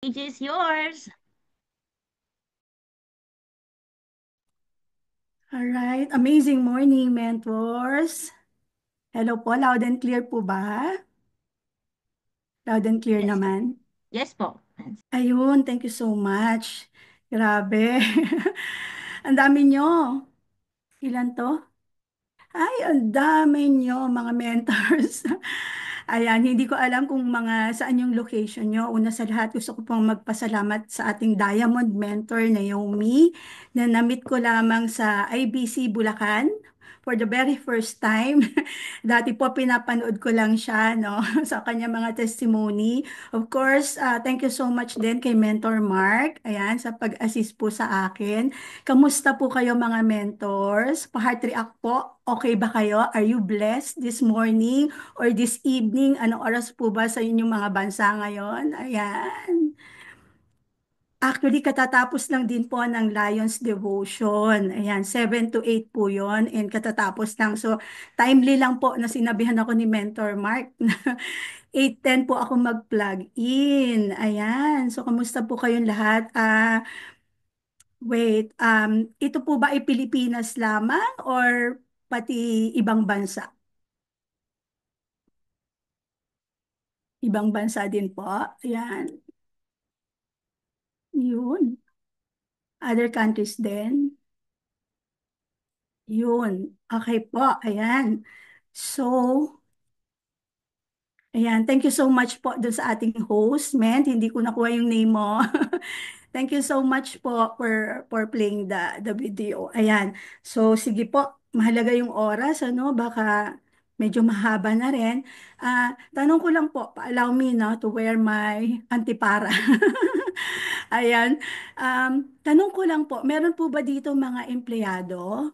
Stage is yours. Alright, amazing morning, mentors. Hello po, loud and clear po ba? Loud and clear Yes po. naman. Yes po. Ayun, thank you so much. Grabe. Ang dami nyo. Ilan to? Ay, ang dami nyo, mga mentors. Ayan, hindi ko alam kung saan yung location nyo. Una sa lahat, gusto ko pong magpasalamat sa ating Diamond Mentor, Naomi, na namit ko lamang sa IBC Bulacan for the very first time. Dati po pinapanood ko lang siya, no, sa kanya mga testimony. Of course, thank you so much din kay Mentor Mark, ayan, sa pag-assist po sa akin. Kamusta po kayo mga mentors? Pa-heart react po. Okay ba kayo? Are you blessed this morning or this evening? Anong oras po ba sa inyong mga bansa ngayon? Ayan. Actually, katatapos lang din po ng Lions Devotion. Ayan, 7 to 8 po yon and katatapos lang. So, timely lang po na sinabihan ako ni Mentor Mark na 8:10 po ako mag-plug in. Ayan. So, kamusta po kayong lahat? Wait, ito po ba ay Pilipinas lamang or pati ibang bansa? Ibang bansa din po. Ayan. Yun. Other countries din. Yun. Okay po. Ayan. So, ayan. Thank you so much po dun sa ating host, men. Hindi ko nakuha yung name mo. Thank you so much po for playing the video. Ayan. So, sige po. Mahalaga yung oras, ano? Baka medyo mahaba na rin. Tanong ko lang po, allow me no, to wear my antipara. Ayan. Tanong ko lang po, meron po ba dito mga empleyado?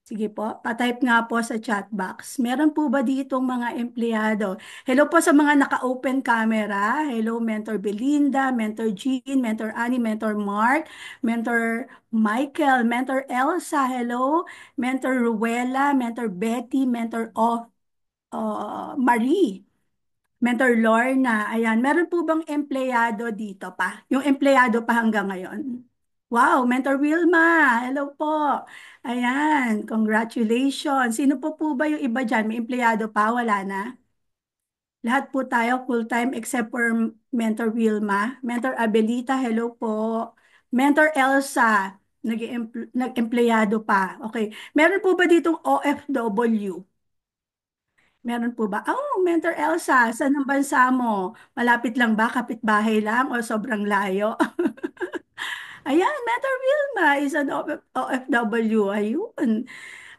Sige po, patype nga po sa chat box. Meron po ba ditong mga empleyado? Hello po sa mga naka-open camera. Hello, Mentor Belinda, Mentor Jean, Mentor Annie, Mentor Mark, Mentor Michael, Mentor Elsa, hello, Mentor Ruela, Mentor Betty, Mentor Marie, Mentor Lorna. Ayan, meron po bang empleyado dito pa? Yung empleyado pa hanggang ngayon? Wow, Mentor Wilma, hello po. Ayan, congratulations. Sino po ba yung iba dyan? May empleyado pa? Wala na? Lahat po tayo full-time except for Mentor Wilma. Mentor Abelita, hello po. Mentor Elsa, nag-empleyado pa. Okay. Meron po ba ditong OFW? Meron po ba? Oh, Mentor Elsa, saan ang bansa mo? Malapit lang ba? Kapitbahay lang o sobrang layo? Ayan, Mentor Wilma is an OFW. Ayun.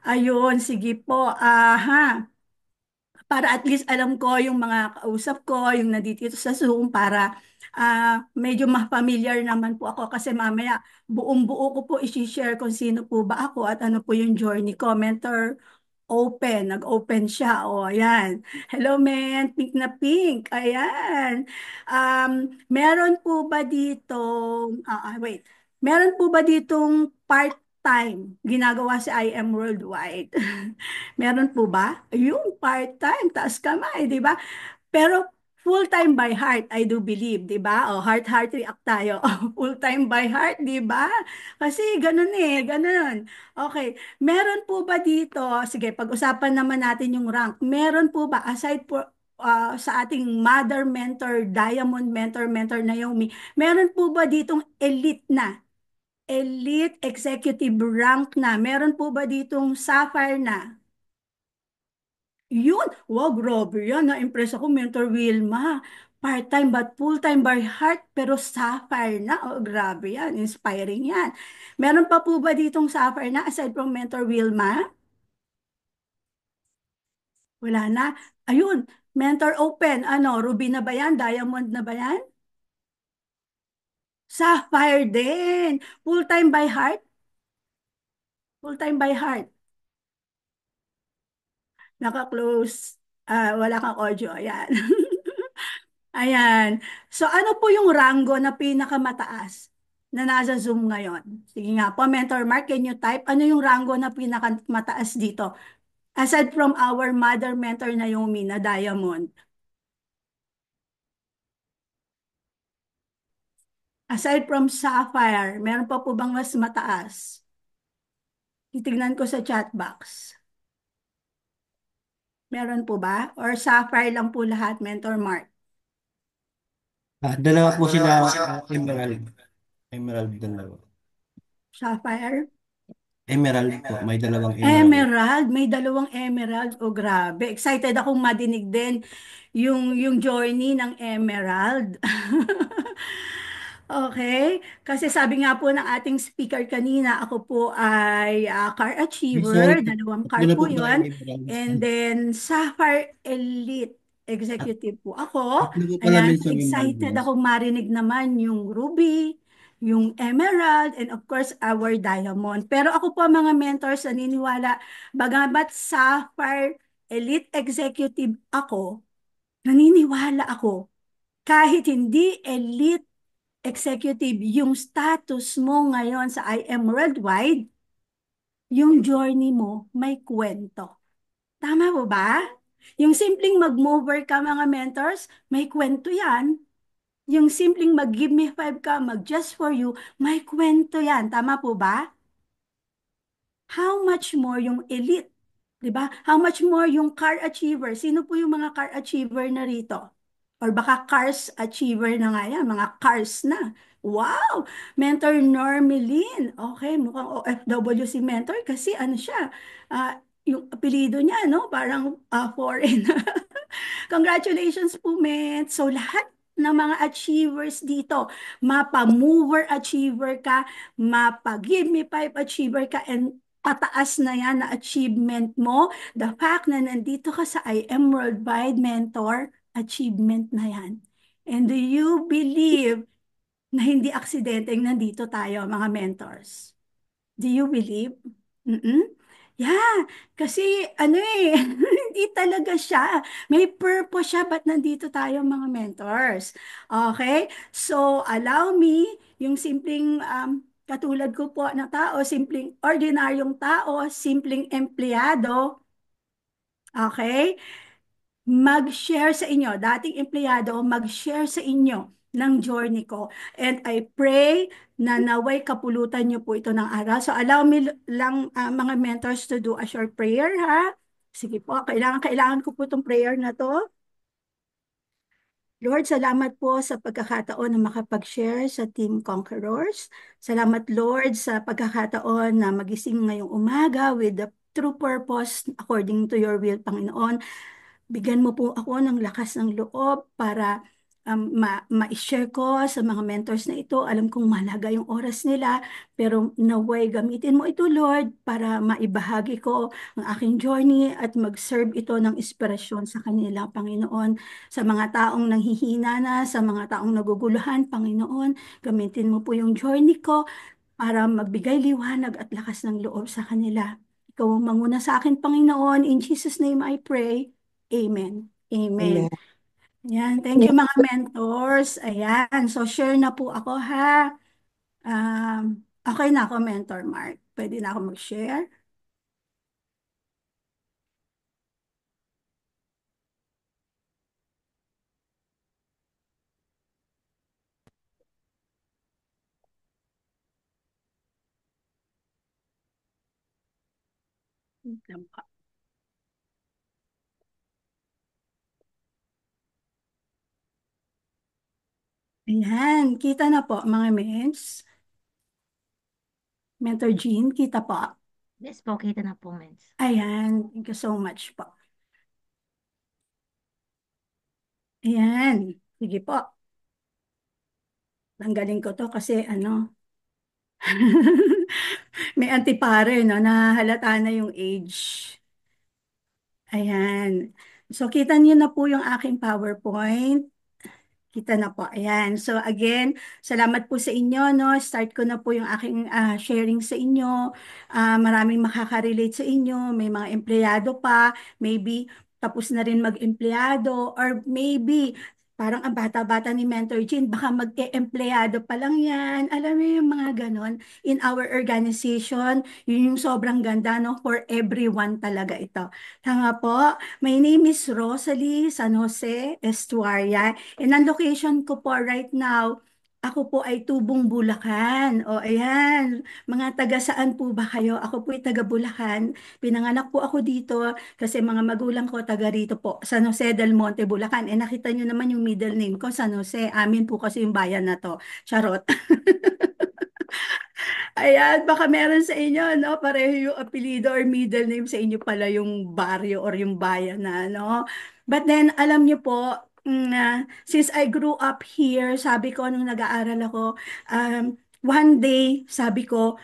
Ayun, sige po. Aha. Para at least alam ko yung mga kausap ko, yung nandito sa Zoom, para medyo ma-familiar naman po ako kasi mamaya buong-buo ko po i-share kung sino po ba ako at ano po yung journey ko. Mentor open, nag-open siya. O, ayan. Hello, men. Pink na pink. Ayan. Meron po ba dito, wait, meron po ba ditong part-time ginagawa si I Am Worldwide? Meron po ba? Yung part-time, taas kamay, di ba? Pero full-time by heart, I do believe, di ba? O, heart-heart react tayo. Full-time by heart, di ba? Kasi ganun eh, ganun. Okay, meron po ba dito, sige, pag-usapan naman natin yung rank. Meron po ba, aside po sa ating mother mentor, diamond mentor, mentor Naomi, meron po ba ditong elite na? Elite executive rank na? Meron po ba ditong sapphire na? Yun, wow, grabe yan. Na-impress ako, Mentor Wilma. Part-time but full-time by heart, pero sapphire na. Oh, grabe yan. Inspiring yan. Meron pa po ba ditong sapphire na aside from Mentor Wilma? Wala na. Ayun, Mentor Open. Ano, ruby na ba yan? Diamond na ba yan? Sapphire din. Full-time by heart? Full-time by heart. Naka-close. Wala kang audio. Ayan. Ayan. So ano po yung rango na pinakamataas na nasa Zoom ngayon? Sige nga po, Mentor Mark, can you type? Ano yung rango na pinakamataas dito? Aside from our mother mentor Naomi na Diamond. Aside from Sapphire, meron pa po bang mas mataas? Titignan ko sa chat box. Meron po ba? Or Sapphire lang po lahat, Mentor Mark? Dalawa po sila, Emerald. Emerald dalawa. Sapphire? Emerald po, may dalawang emerald. Emerald, may dalawang emerald. Oh, grabe. Excited akong madinig din yung journey ng emerald. Okay? Kasi sabi nga po ng ating speaker kanina, ako po ay car Ay, sorry achiever. po. Dalawang Tatlo car na po po tayong yon. emerald. And then Sapphire Elite At Executive po ako. tatlo po pala Ayan, minsan emerald, excited boss. akong marinig naman yung Ruby, yung Emerald, and of course, our Diamond. Pero ako po mga mentors, naniniwala, bagamat Sapphire Elite Executive ako, naniniwala ako, kahit hindi elite executive yung status mo ngayon sa IM Worldwide, yung journey mo may kwento. Tama po ba? Yung simpleng mag-mover ka mga mentors, may kwento yan. Yung simpleng mag-give me five ka, mag-just for you, may kwento yan. Tama po ba? How much more yung elite? 'Di ba? How much more yung car achiever? Sino po yung mga car achiever na rito? Or baka cars achiever na nga yan, mga cars na. Wow! Mentor Normelin. Okay, mukhang OFW si Mentor kasi ano siya, yung apelido niya, no? Parang foreign. Congratulations po, men. So, lahat ng mga achievers dito, mapa-mover achiever ka, mapa-give me five achiever ka, and pataas na yan na achievement mo. The fact na nandito ka sa I Am Worldwide Mentor, achievement na yan. And do you believe na hindi aksidenteng nandito tayo, mga mentors? Do you believe? Mm-mm. Yeah, kasi ano hindi talaga siya. May purpose siya, ba't nandito tayo mga mentors? Okay? So, allow me, yung simpleng katulad ko po na tao, simpleng ordinaryong tao, simpleng empleyado, okay? Mag-share sa inyo, dating empleyado, mag-share sa inyo ng journey ko. And I pray na naway kapulutan niyo po ito ng aral. So allow me lang mga mentors to do a short prayer ha. Sige po, kailangan ko po itong prayer na to. Lord, salamat po sa pagkakataon na makapag-share sa Team Conquerors. Salamat, Lord, sa pagkakataon na magising ngayong umaga with the true purpose according to your will, Panginoon. Bigyan mo po ako ng lakas ng loob para ma-share ko sa mga mentors na ito. Alam kong mahalaga yung oras nila, pero naway gamitin mo ito, Lord, para maibahagi ko ang aking journey at mag-serve ito ng inspirasyon sa kanila, Panginoon. Sa mga taong nanghihina na, sa mga taong naguguluhan, Panginoon, gamitin mo po yung journey ko para magbigay liwanag at lakas ng loob sa kanila. Ikaw ang manguna sa akin, Panginoon. In Jesus' name I pray. Amen. Amen. Amen. Ayan. Thank you mga mentors. Ayan. So share na po ako ha. Okay na ako, Mentor Mark. Pwede na ako mag-share. Ayan. Kita na po mga mens. Mentor Jean, kita po. Yes po, kita na po, Mens. Ayan. Thank you so much po. Ayan. Sige po. Tanggalin ko to kasi ano. May antipare, no? Nahalata na yung age. Ayan. So, kita niyo na po yung aking PowerPoint. Kita na po. Ayan. So again, salamat po sa inyo, no? Start ko na po yung aking sharing sa inyo. Maraming makaka-relate sa inyo. May mga empleyado pa. Maybe tapos na rin mag-empleyado. Or maybe parang ang bata-bata ni Mentor Jean, baka mag-e-empleyado pa lang yan. Alam mo yung mga ganon. In our organization, yun yung sobrang ganda, no? For everyone talaga ito. Tama po. My name is Rosalie San Jose Estuaria. And ang location ko po right now Ako po ay tubong Bulacan. O ayan, mga taga saan po ba kayo? Ako po ay taga Bulacan. Pinanganak po ako dito kasi mga magulang ko taga rito po, San Jose del Monte, Bulacan. Eh nakita nyo naman yung middle name ko, San Jose. Amin po kasi yung bayan na to. Charot. Ayan, baka meron sa inyo, no? Pareho yung apelido or middle name sa inyo pala yung baryo or yung bayan na, no? But then, alam niyo po, since I grew up here, sabi ko nung nag-aaral ako, one day, sabi ko,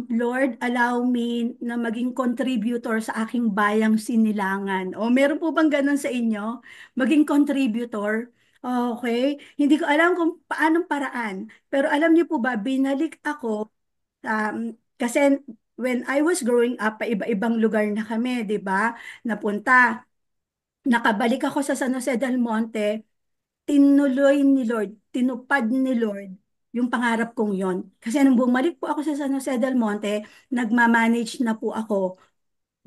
Lord, allow me na maging contributor sa aking bayang Sinilangan. O, meron po bang ganun sa inyo? Maging contributor? Okay. Hindi ko alam kung paanong paraan. Pero alam niyo po ba, binalik ako kasi when I was growing up, pa iba-ibang lugar na kami, di ba? Napunta. Nakabalik ako sa San Jose del Monte, tinuloy ni Lord, tinupad ni Lord yung pangarap kong yon. Kasi nung bumalik po ako sa San Jose del Monte, nagmamanage na po ako,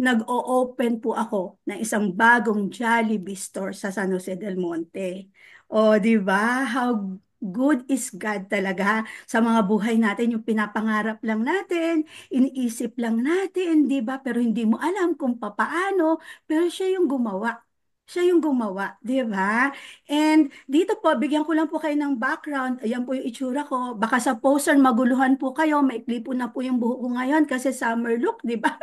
nag-o-open po ako ng isang bagong Jollibee store sa San Jose del Monte. O, di ba? How good is God talaga sa mga buhay natin, yung pinapangarap lang natin, iniisip lang natin, di ba? Pero hindi mo alam kung papaano, pero siya yung gumawa. Siya yung gumawa, di ba? And dito po, bigyan ko lang po kayo ng background. Ayan po yung itsura ko. Baka sa poster maguluhan po kayo, maikli po na po yung buhok ko ngayon kasi summer look, di ba?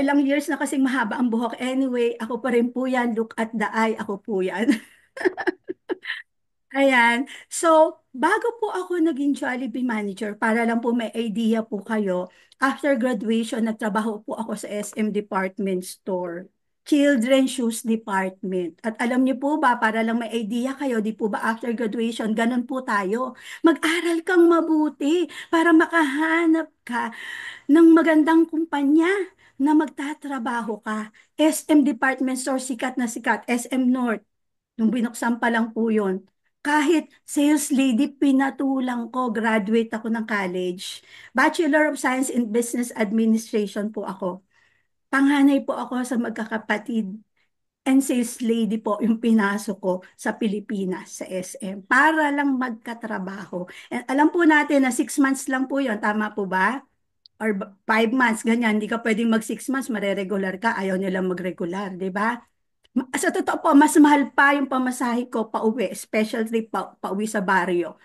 Ilang years na kasing mahaba ang buhok. Anyway, ako pa rin po yan. Look at the eye, ako po yan. Ayan. So, bago po ako naging Jollibee manager, para lang po may idea po kayo, after graduation, nagtrabaho po ako sa SM Department Store. Children's Shoes Department. At alam niyo po ba, para lang may idea kayo, di po ba after graduation, ganun po tayo. Mag-aral kang mabuti para makahanap ka ng magandang kumpanya na magtatrabaho ka. SM Department Store, sikat na sikat. SM North, nung binuksan pa lang po yun. Kahit sales lady, pinatulang ko, graduate ako ng college. Bachelor of Science in Business Administration po ako. Panganay po ako sa magkakapatid. And sales lady po yung pinasok ko sa Pilipinas, sa SM, para lang magkatrabaho. And alam po natin na 6 months lang po yun, tama po ba? Or 5 months, ganyan. Hindi ka pwedeng mag 6 months, mareregular ka. Ayaw nilang mag-regular, di ba? Sa totoo po, mas mahal pa yung pamasahe ko pa uwi, special trip pa uwi sa baryo,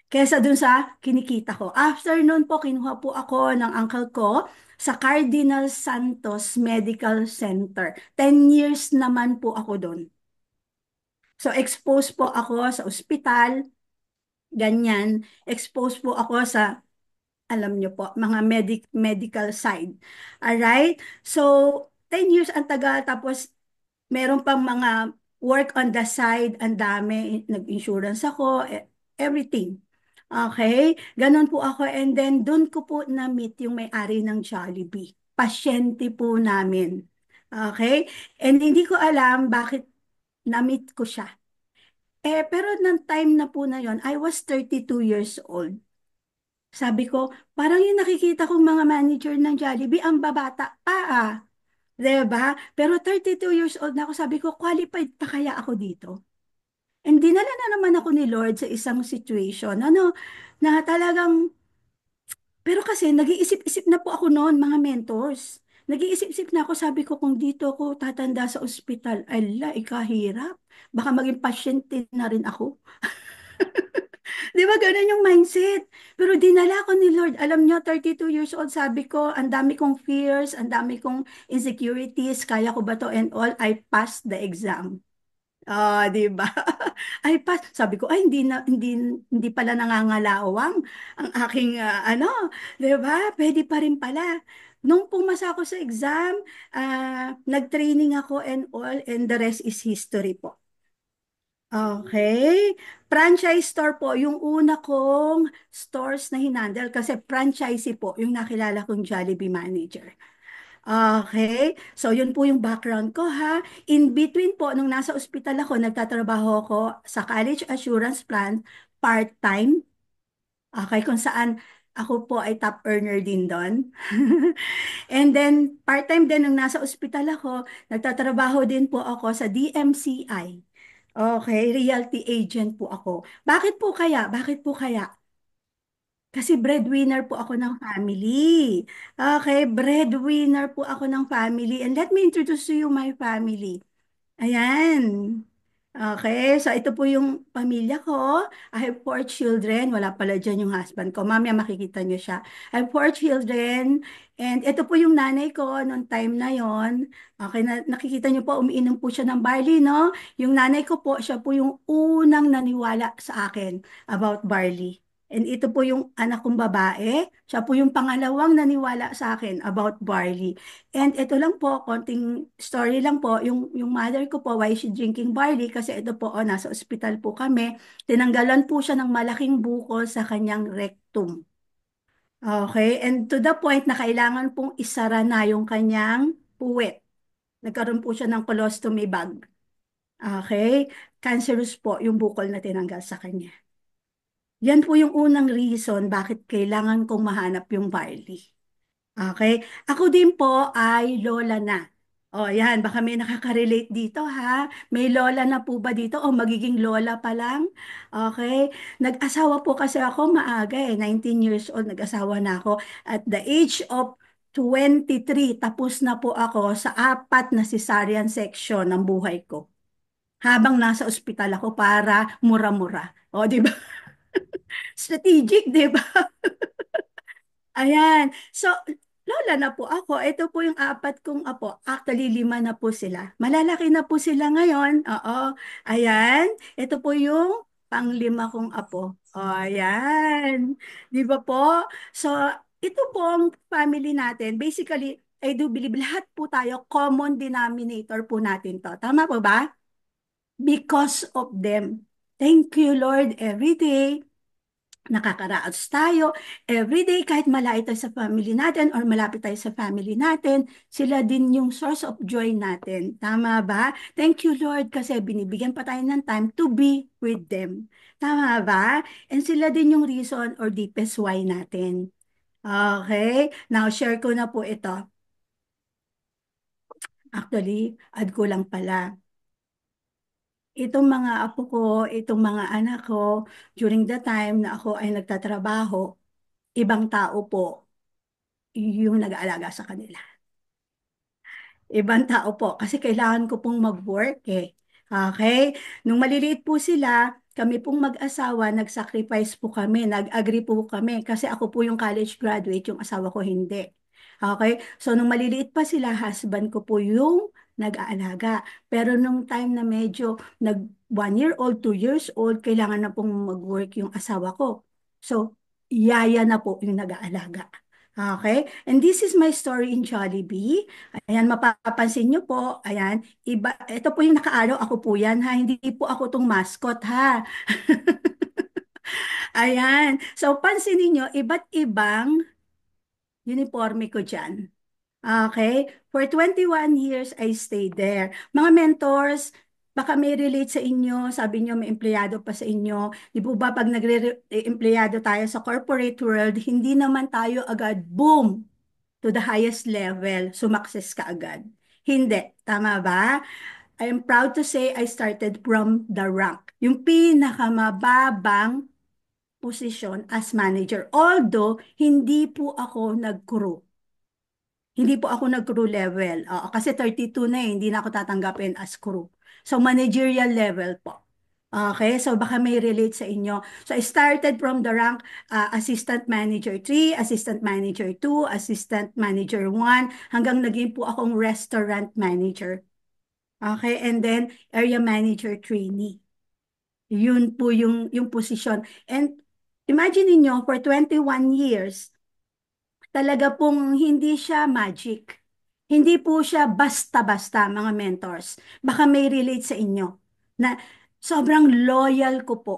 kesa dun sa kinikita ko. After nun po, kinuha po ako ng uncle ko sa Cardinal Santos Medical Center. 10 years naman po ako doon. So, exposed po ako sa ospital, ganyan. Exposed po ako sa alam nyo po, mga medical side. Alright? So, 10 years ang tagal, tapos meron pang mga work on the side, ang dami, nag-insurance ako, everything. Okay? Ganon po ako. And then, doon ko po na-meet yung may-ari ng Jollibee. Pasyente po namin. Okay? And hindi ko alam bakit na-meet ko siya. Pero ng time na po na yon, I was 32 years old. Sabi ko, parang yung nakikita kong mga manager ng Jollibee, ang babata pa ah. 'Di ba? Pero 32 years old na ako, sabi ko, qualified pa kaya ako dito? And dinala na naman ako ni Lord sa isang situation, ano, na talagang, pero kasi nag-iisip-isip na po ako noon, mga mentors. Nag-iisip-isip na ako, sabi ko, kung dito ako tatanda sa ospital, ala, ikahirap. Baka maging pasyente na rin ako. Di ba ganun yung mindset? Pero dinala ko ni Lord. Alam niyo, 32 years old, sabi ko, ang dami kong fears, ang dami kong insecurities, kaya ko ba to and all, I passed the exam. Di ba? I passed. Sabi ko, ay, hindi pala nangangalawang ang aking, di ba? Pwede pa rin pala. Nung pumasa ako sa exam, nag-training ako and all, and the rest is history po. Okay. Franchise store po, yung una kong stores na hinandle kasi franchisee po yung nakilala kong Jollibee manager. Okay. So, yun po yung background ko ha. In between po, nung nasa ospital ako, nagtatrabaho ako sa College Assurance Plan, part-time. Okay, kung saan ako po ay top earner din doon. And then, part-time din nung nasa ospital ako, nagtatrabaho din po ako sa DMCI. Okay, realty agent po ako. Bakit po kaya? Bakit po kaya? Kasi breadwinner po ako ng family. Okay, breadwinner po ako ng family. And let me introduce to you my family. Ayan. Okay, so ito po yung pamilya ko. I have four children. Wala pala dyan yung husband ko. Mamaya makikita nyo siya. I have four children. And ito po yung nanay ko noong time na yon. Okay, nakikita nyo po, umiinom po siya ng barley, no? Yung nanay ko po, siya po yung unang naniwala sa akin about barley. And ito po yung anak kong babae. Siya po yung pangalawang naniwala sa akin about barley. And ito lang po, konting story lang po, yung mother ko po, why is she drinking barley? Kasi ito po, nasa ospital po kami. Tinanggalan po siya ng malaking bukol sa kanyang rectum. Okay, and to the point na kailangan pong isara na yung kanyang puwet. Nagkaroon po siya ng colostomy bag. Okay, cancerous po yung bukol na tinanggal sa kanya. Yan po yung unang reason bakit kailangan kong mahanap yung barley. Okay. Ako din po ay lola na. O yan, baka may nakaka-relate dito ha. May lola na po ba dito o magiging lola pa lang? Okay. Nag-asawa po kasi ako maaga 19 years old nag-asawa na ako. At the age of 23, tapos na po ako sa apat na cesarean section ng buhay ko. Habang nasa ospital ako para mura-mura. O, di ba? Strategic, di ba? Ayan. So, lola na po ako. Ito po yung apat kong apo. Actually, lima na po sila. Malalaki na po sila ngayon. Oo. Ayan. Ito po yung panglima kong apo. O, ayan. Di ba po? So, ito po ang family natin. Basically, I do believe lahat po tayo, common denominator po natin to. Tama po ba? Because of them. Thank you, Lord, every day nakakaraos tayo. Every day, kahit malayo tayo sa family natin or malapit tayo sa family natin, sila din yung source of joy natin. Tama ba? Thank you, Lord, kasi binibigyan pa tayo ng time to be with them. Tama ba? And sila din yung reason or deepest why natin. Okay? Now, share ko na po ito. Actually, add ko lang pala. Itong mga apo ko, itong mga anak ko, during the time na ako ay nagtatrabaho, ibang tao po yung nag-aalaga sa kanila. Ibang tao po, kasi kailangan ko pong mag-work eh. Okay? Nung maliliit po sila, kami pong mag-asawa, nag-sacrifice po kami, nag-agree po kami, kasi ako po yung college graduate, yung asawa ko hindi. Okay? So, nung maliliit pa sila, husband ko po yung nag-aalaga. Pero nung time na medyo nag 1 year old, 2 years old, kailangan na pong mag-work yung asawa ko. So, yaya na po yung nag-aalaga. Okay? And this is my story in Jollibee. Ayan, mapapansin nyo po, ayan, iba, ito po yung nakaaraw, ako po yan ha, hindi po ako tong mascot ha. Ayan, so pansinin nyo, iba't ibang uniforme ko dyan. Okay, for 21 years, I stayed there. Mga mentors, baka may relate sa inyo, sabi nyo may empleyado pa sa inyo. Di po ba pag nagre-empleyado tayo sa corporate world, hindi naman tayo agad, boom, to the highest level, sumakses ka agad. Hindi. Tama ba? I am proud to say I started from the rank. Yung pinakamababang posisyon as manager. Although, hindi po ako nag-crew. Hindi po ako nag-crew level. Kasi 32 na hindi na ako tatanggapin as crew. So, managerial level po. Okay, so baka may relate sa inyo. So I started from the rank Assistant Manager 3, Assistant Manager 2, Assistant Manager 1, hanggang naging po akong Restaurant Manager. Okay, and then Area Manager Trainee. Yun po yung position. And imagine niyo for 21 years, talaga pong hindi siya magic. Hindi po siya basta-basta, mga mentors. Baka may relate sa inyo na sobrang loyal ko po.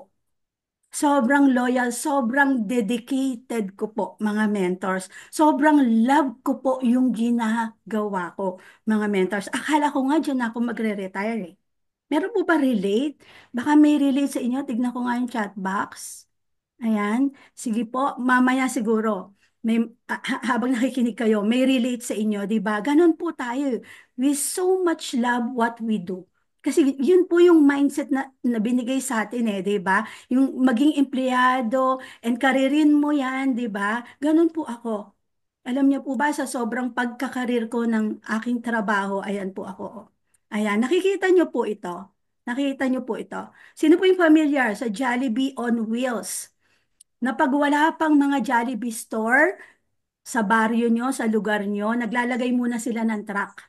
Sobrang loyal, sobrang dedicated ko po, mga mentors. Sobrang love ko po yung ginagawa ko, mga mentors. Akala ko nga dyan ako magre-retire eh. Meron po ba relate? Baka may relate sa inyo. Tignan ko nga yung chat box. Ayan. Sige po, mamaya siguro. May, habang nakikinig kayo, may relate sa inyo, di ba? Ganon po tayo. We so much love what we do. Kasi yun po yung mindset na binigay sa atin di ba? Yung maging empleyado and karirin mo yan, di ba? Ganun po ako. Alam niyo po ba, sa sobrang pagkakarir ko ng aking trabaho, ayan po ako. Ayan, nakikita niyo po ito. Nakikita niyo po ito. Sino po yung familiar sa Jollibee on Wheels? Na pag wala pang mga Jollibee store sa baryo nyo, sa lugar nyo, naglalagay muna sila ng truck.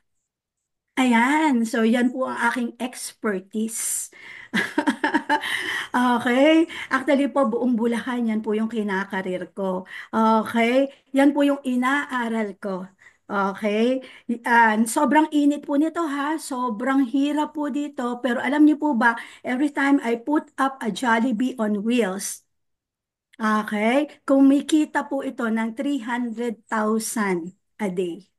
Ayan, so yan po ang aking expertise. Okay, actually po buong Bulacan yan po yung kinakarir ko. Okay, yan po yung inaaral ko. Okay, sobrang init po nito ha, sobrang hirap po dito, pero alam niyo po ba, every time I put up a Jollibee on wheels, okay, kumikita po ito ng 300,000 a day.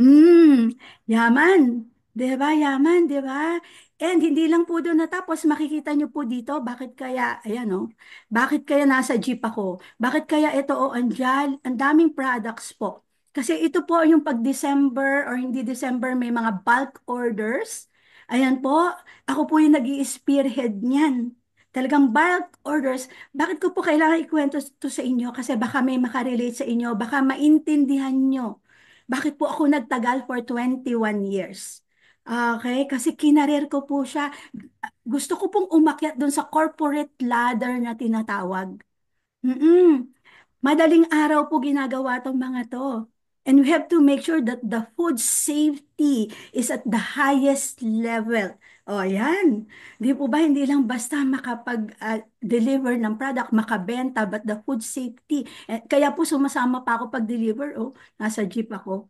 Mm, yaman. 'Di ba? Yaman, 'di ba? And hindi lang po doon natapos, makikita niyo po dito, bakit kaya, ayan oh, bakit kaya nasa jeep ako? Bakit kaya ito, oh, andyan, ang daming products po. Kasi ito po yung pag December or hindi December, may mga bulk orders. Ayan po, ako po yung nag-i-spearhead niyan. Talagang bulk orders. Bakit ko po kailangan ikwento to sa inyo? Kasi baka may makarelate sa inyo, baka maintindihan nyo. Bakit po ako nagtagal for 21 years? Okay, kasi kinarir ko po siya. Gusto ko pong umakyat doon sa corporate ladder na tinatawag. Mm-mm. Madaling araw po ginagawa tong mga to. And we have to make sure that the food safety is at the highest level. O yan. Di po ba hindi lang basta makapag-deliver ng product, makabenta, but the food safety. Kaya po sumasama pa ako pag-deliver. Oh, nasa jeep ako.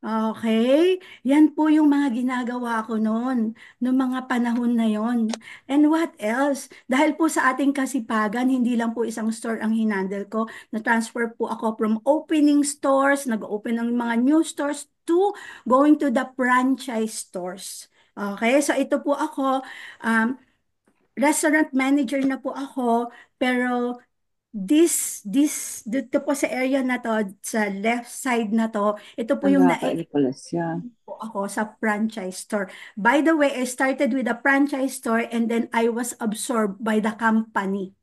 Okay, yan po yung mga ginagawa ko noon, noong mga panahon na yon. And what else? Dahil po sa ating kasipagan, hindi lang po isang store ang hinandle ko. Na-transfer po ako from opening stores, nag-open ng mga new stores to going to the franchise stores. Okay, so ito po ako, um, restaurant manager na po ako, pero dito po sa area na to, sa left side na to, ito po Ang yung bata niyo pala siya. po ako sa franchise store. By the way, I started with a franchise store and then I was absorbed by the company,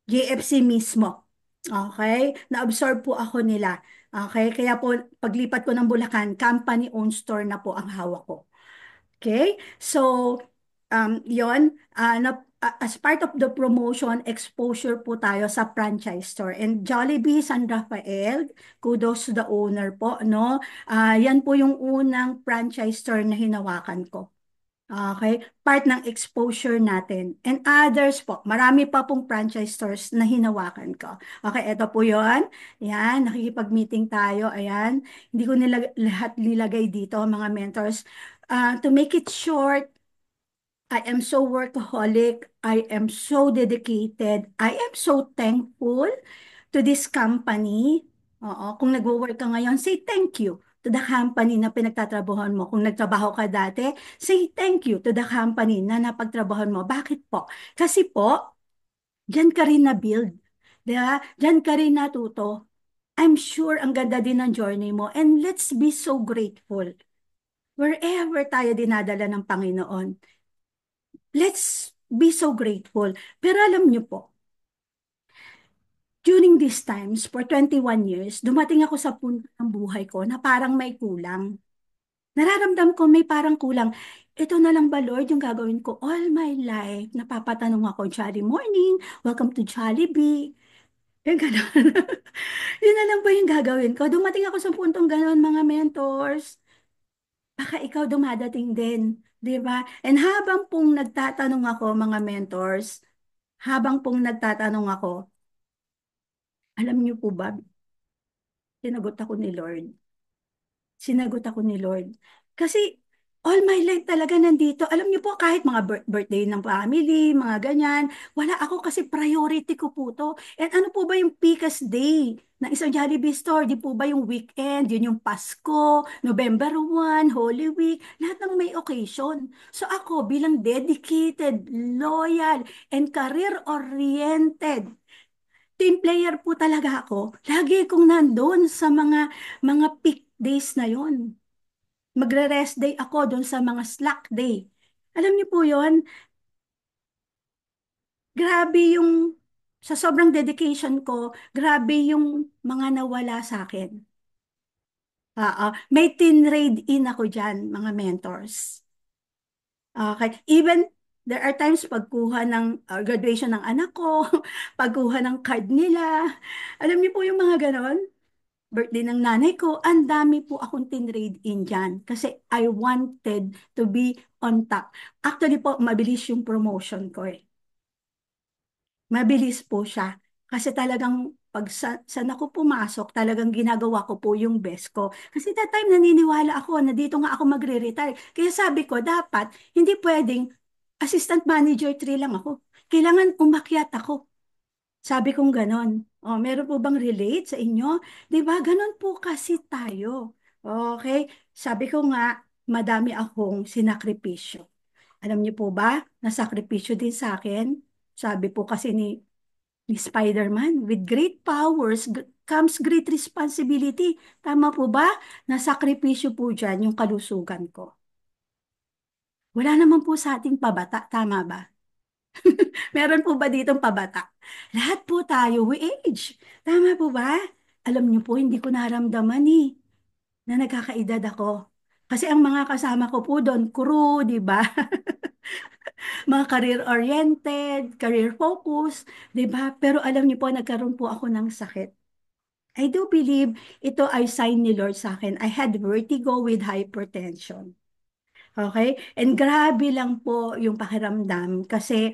JFC mismo. Okay? Na-absorb po ako nila. Okay? Kaya po, paglipat ko ng Bulacan, company-owned store na po ang hawak ko. Okay? So, yon as part of the promotion, exposure po tayo sa franchise store. And Jollibee San Rafael, kudos to the owner po, no? Yan po yung unang franchise store na hinawakan ko. Okay? Part ng exposure natin. And others po, marami pa pong franchise stores na hinawakan ko. Okay, ito po yon. Ayan, nakikipag-meeting tayo. Ayan, hindi ko lahat nilagay dito, mga mentors. To make it short, I am so workaholic. I am so dedicated. I am so thankful to this company. Oo, kung nagwo-work ka ngayon, say thank you to the company na pinagtatrabahoan mo. Kung nagtrabaho ka dati, say thank you to the company na napagtrabahoan mo. Bakit po? Kasi po, diyan ka rin na-build. Diba? Diyan ka rin natuto. I'm sure ang ganda din ng journey mo. And let's be so grateful. Wherever tayo dinadala ng Panginoon, let's be so grateful. Pero alam niyo po, during these times, for 21 years, dumating ako sa punto ng buhay ko na parang may kulang. Nararamdam ko may parang kulang. Ito na lang ba, Lord, yung gagawin ko all my life? Napapatanong ako, Jolly morning, welcome to Jollibee. Yung gano'n. Yun na lang ba yung gagawin ko? Dumating ako sa puntong gano'n, mga mentors. Baka ikaw dumadating din, di ba? And habang pong nagtatanong ako, mga mentors, habang pong nagtatanong ako, alam niyo po ba, sinagot ako ni Lord. Sinagot ako ni Lord. Kasi all my life talaga nandito. Alam niyo po, kahit mga birthday ng family, mga ganyan, wala ako kasi priority ko po to. And ano po ba yung peakest day ng isang Jollibee store? Di po ba yung weekend? Yun yung Pasko, November 1, Holy Week, lahat ng may occasion. So ako bilang dedicated, loyal, and career-oriented team player po talaga ako. Lagi kong nandun sa mga peak days na yon. Magre-rest day ako doon sa mga slack day. Alam niyo po yon, grabe yung, sa sobrang dedication ko, grabe yung mga nawala sa akin. May tinrade in ako dyan, mga mentors. Okay. Even, there are times pagkuha ng graduation ng anak ko, pagkuha ng card nila. Alam niyo po yung mga ganon? Birthday ng nanay ko, ang dami po akong tinrade in dyan. Kasi I wanted to be on top. Actually po, mabilis yung promotion ko eh. Mabilis po siya. Kasi talagang pag saan ako pumasok, talagang ginagawa ko po yung best ko. Kasi that time naniniwala ako na dito nga ako magre-retire. Kaya sabi ko, dapat hindi pwedeng assistant manager 3 lang ako. Kailangan umakyat ako. Sabi kong ganon. O, meron po bang relate sa inyo? Di ba? Ganon po kasi tayo. Okay? Sabi ko nga, madami akong sinakripisyo. Alam niyo po ba, nasakripisyo din sa akin. Sabi po kasi ni Spider-Man, with great powers comes great responsibility. Tama po ba? Nasakripisyo po dyan yung kalusugan ko. Wala naman po sa ating pabata, tama ba? Meron po ba ditong pabata? Lahat po tayo, we age. Tama po ba? Alam niyo po, hindi ko naramdaman na nagkakaedad ako. Kasi ang mga kasama ko po doon, crew, di ba? Mga career-oriented, career focus, di ba? Pero alam niyo po, nagkaroon po ako ng sakit. I do believe ito ay sign ni Lord sa akin. I had vertigo with hypertension. Okay? And grabe lang po yung pakiramdam kasi